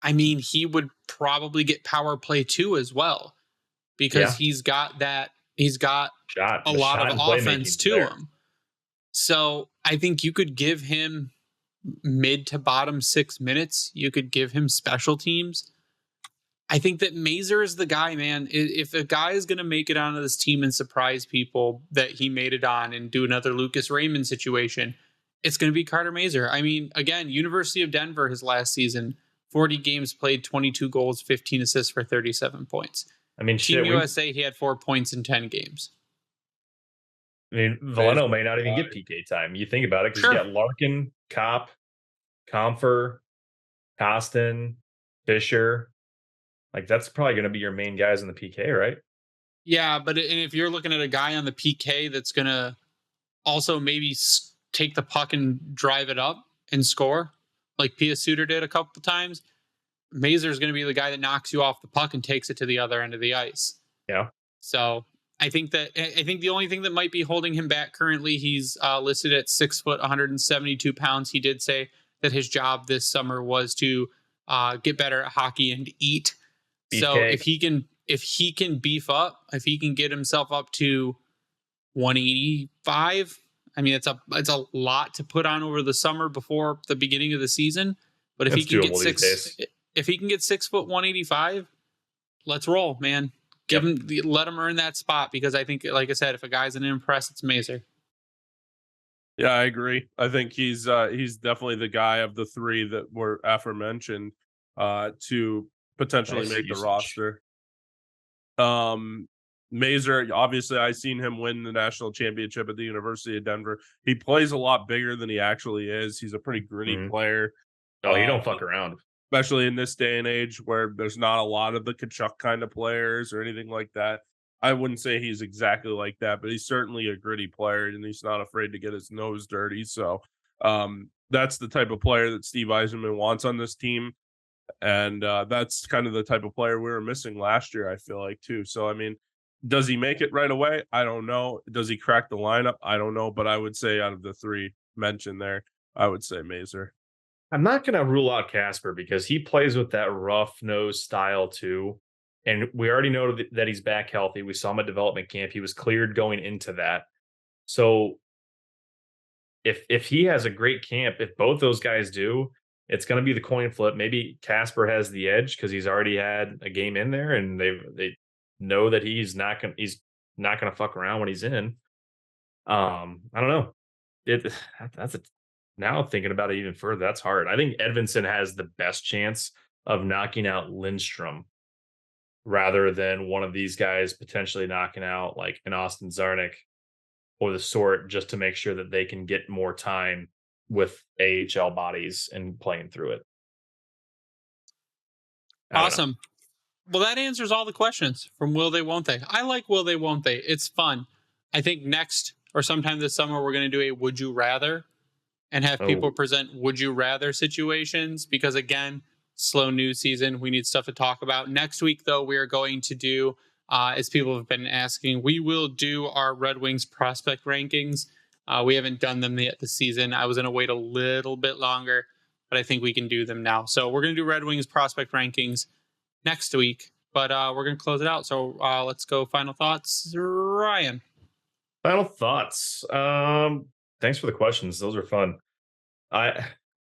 I mean, he would probably get power play too as well, because he's got a lot of offense to him. So I think you could give him mid to bottom 6 minutes. You could give him special teams. I think that Mazur is the guy, man. If a guy is going to make it onto this team and surprise people that he made it on and do another Lucas Raymond situation, it's going to be Carter Mazur. I mean, again, University of Denver, his last season, 40 games played, 22 goals, 15 assists for 37 points. I mean, Team USA, he had 4 points in 10 games. I mean, Veleno may not even get PK time. You think about it, because you got Larkin, Copp, Compher, Kostin, Fischer. Like, that's probably going to be your main guys in the PK, right? Yeah, but if you're looking at a guy on the PK that's going to also maybe take the puck and drive it up and score, like Pia Suter did a couple of times, Mazur is going to be the guy that knocks you off the puck and takes it to the other end of the ice. Yeah. So I think the only thing that might be holding him back currently, he's listed at 6 foot, 172 pounds. He did say that his job this summer was to get better at hockey and eat. BK. So if he can beef up, if he can get himself up to 185, I mean, it's a lot to put on over the summer before the beginning of the season. But if he can get 6 foot 185, let's roll, man. Let him earn that spot, because I think, like I said, if a guy's an impress, it's Mazur. Yeah, I agree. I think he's definitely the guy of the three that were aforementioned to potentially Nice make the usage. roster. Mazer, obviously, I seen him win the national championship at the University of Denver. He plays a lot bigger than he actually is. He's a pretty gritty Mhm. player, Oh, he don't fuck around. especially in this day and age where there's not a lot of the Kachuk kind of players or anything like that. I wouldn't say he's exactly like that, but he's certainly a gritty player and he's not afraid to get his nose dirty. So that's the type of player that Steve Yzerman wants on this team. And that's kind of the type of player we were missing last year, I feel like, too. So, I mean, does he make it right away? I don't know. Does he crack the lineup? I don't know. But I would say out of the three mentioned there, I would say Mazer. I'm not going to rule out Casper because he plays with that rough nose style too. And we already know that he's back healthy. We saw him at development camp. He was cleared going into that. So if he has a great camp, if both those guys do, it's going to be the coin flip. Maybe Casper has the edge because he's already had a game in there, and they know that he's not gonna fuck around when he's in. I don't know. It that's a Now thinking about it even further, that's hard. I think Edvinsson has the best chance of knocking out Lindstrom rather than one of these guys potentially knocking out like an Austin Zarnik or the sort, just to make sure that they can get more time with AHL bodies and playing through it. I don't know. Awesome. Well, that answers all the questions from Will They, Won't They. I like Will They, Won't They. It's fun. I think next or sometime this summer, we're going to do a Would You Rather and have people Oh, present Would You Rather situations because, again, slow news season. We need stuff to talk about. Next week, though, we are going to do, as people have been asking, we will do our Red Wings prospect rankings. We haven't done them yet this season. I was going to wait a little bit longer, but I think we can do them now. So we're going to do Red Wings prospect rankings next week, but we're going to close it out. So let's go final thoughts. Ryan. final thoughts. Thanks for the questions. Those are fun. I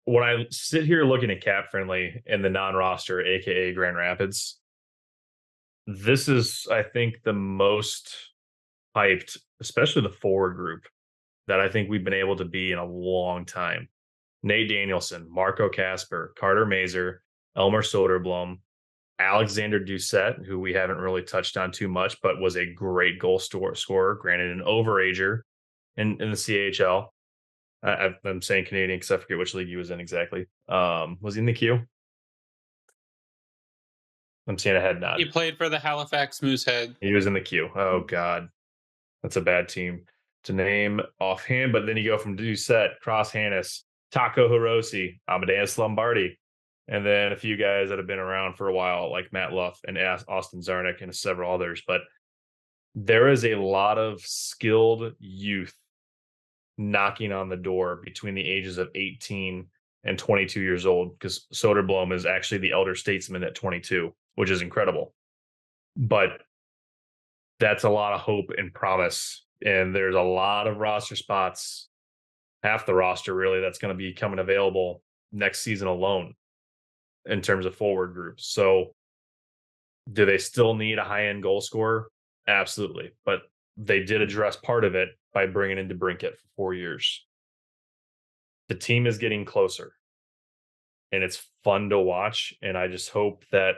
When I sit here looking at Cap Friendly in the non-roster, aka Grand Rapids, this is, I think, the most hyped, especially the forward group, that I think we've been able to be in a long time. Nate Danielson, Marco Casper, Carter Mazer, Elmer Soderblom, Alexander Doucette, who we haven't really touched on too much, but was a great goal scorer, granted an overager in the CHL. I'm saying Canadian because I forget which league he was in exactly. Was he in the queue? I'm seeing a head nod. He played for the Halifax Moosehead. He was in the queue. Oh, God. That's a bad team to name offhand. But then you go from Doucette, Cross Hannes, Taco Hiroshi, Amadeus Lombardi, and then a few guys that have been around for a while, like Matt Luff and Austin Zarnik and several others. But there is a lot of skilled youth knocking on the door between the ages of 18 and 22 years old, because Soderblom is actually the elder statesman at 22, which is incredible. But that's a lot of hope and promise. And there's a lot of roster spots, half the roster really, that's going to be coming available next season alone in terms of forward groups. So do they still need a high-end goal scorer? Absolutely. But they did address part of it by bringing in DeBrincat for 4 years. The team is getting closer, and it's fun to watch. And I just hope that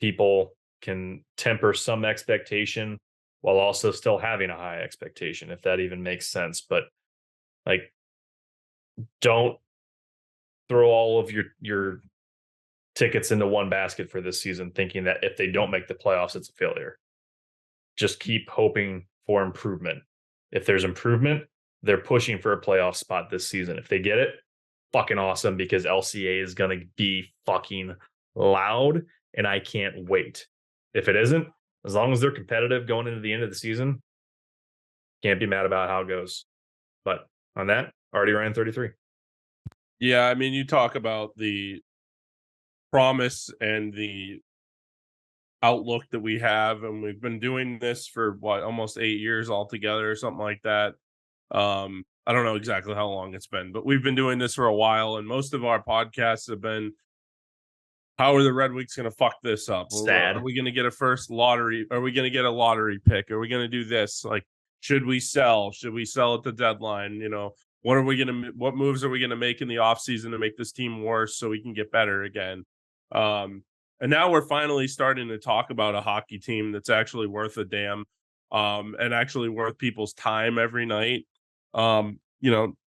people can temper some expectation while also still having a high expectation, if that even makes sense. But like, don't throw all of your tickets into one basket for this season, thinking that if they don't make the playoffs, it's a failure. Just keep hoping for improvement. If there's improvement, they're pushing for a playoff spot this season. If they get it, fucking awesome, because LCA is going to be fucking loud, and I can't wait. If it isn't, as long as they're competitive going into the end of the season, can't be mad about how it goes. But on that, already ran 33. Yeah, I mean, you talk about the promise and the outlook that we have, and we've been doing this for almost 8 years altogether or something like that. I don't know exactly how long it's been, but we've been doing this for a while, and most of our podcasts have been, how are the Red Wings going to fuck this up? Sad. Are we going to get a first lottery? Are we going to get a lottery pick? Are we going to do this? Like, should we sell? Should we sell at the deadline? You know, what moves are we gonna make in the offseason to make this team worse so we can get better again? And now we're finally starting to talk about a hockey team that's actually worth a damn, and actually worth people's time every night.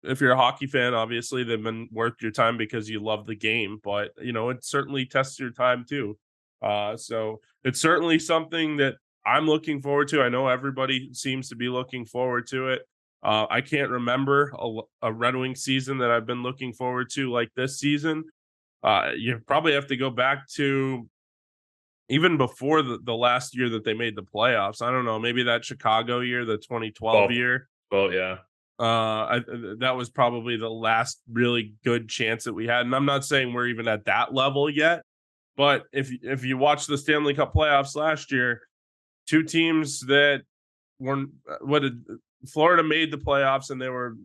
If you're a hockey fan, obviously they've been worth your time because you love the game, but it certainly tests your time too. So it's certainly something that I'm looking forward to. I know everybody seems to be looking forward to it. I can't remember a Red Wings season that I've been looking forward to like this season. You probably have to go back to even before the last year that they made the playoffs. I don't know, maybe that Chicago year, the 2012 year. Well, yeah. That was probably the last really good chance that we had. And I'm not saying we're even at that level yet, but if you watch the Stanley Cup playoffs last year, two teams that weren't Florida made the playoffs and they were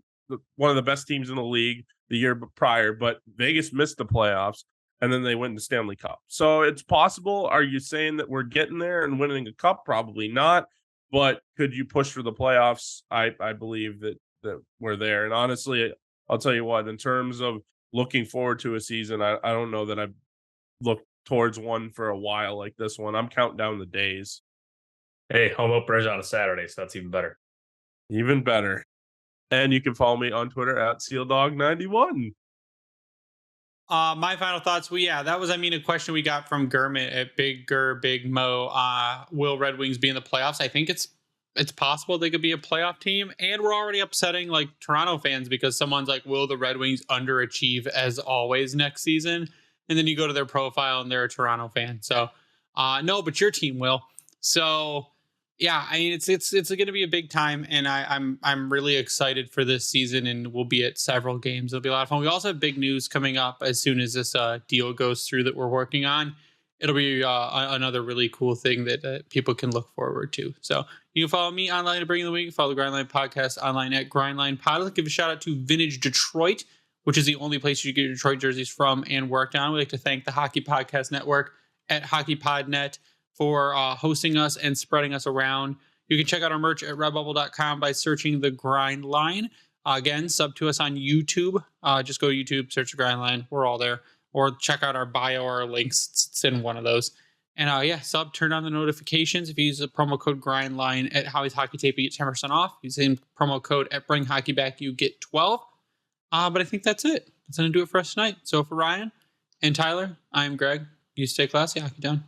one of the best teams in the league the year prior, but Vegas missed the playoffs and then they went to Stanley Cup. So it's possible. Are you saying that we're getting there and winning a cup? Probably not. But could you push for the playoffs? I believe that we're there. And honestly, I'll tell you what, in terms of looking forward to a season, I don't know that I've looked towards one for a while like this one. I'm counting down the days. Hey, home opener's on a Saturday, so that's even better. Even better. And you can follow me on Twitter at SealDog91. My final thoughts. That was, a question we got from Gurmit at Big Mo. Will Red Wings be in the playoffs? I think it's possible they could be a playoff team, and we're already upsetting like Toronto fans because someone's like, will the Red Wings underachieve as always next season? And then you go to their profile and they're a Toronto fan. So no, but your team will. So yeah, it's going to be a big time, and I'm really excited for this season, and we'll be at several games. It'll be a lot of fun. We also have big news coming up as soon as this deal goes through that we're working on. It'll be another really cool thing that people can look forward to. So you can follow me online at Bring the Week. Follow the Grindline Podcast online at Grindline Pod. Let's give a shout out to Vintage Detroit, which is the only place you get your Detroit jerseys from and worked on. We'd like to thank the Hockey Podcast Network at HockeyPodNet for hosting us and spreading us around. You can check out our merch at redbubble.com by searching the Grind Line. Again, sub to us on YouTube. Just go to YouTube, search the Grind Line. We're all there. Or check out our bio or our links. It's in one of those. And sub, turn on the notifications. If you use the promo code GRINDLINE at Howie's Hockey Tape, you get 10% off. Use the same promo code at Bring Hockey Back, you get 12. But I think that's it. That's going to do it for us tonight. So for Ryan and Tyler, I'm Greg. You stay classy, Hockey Down.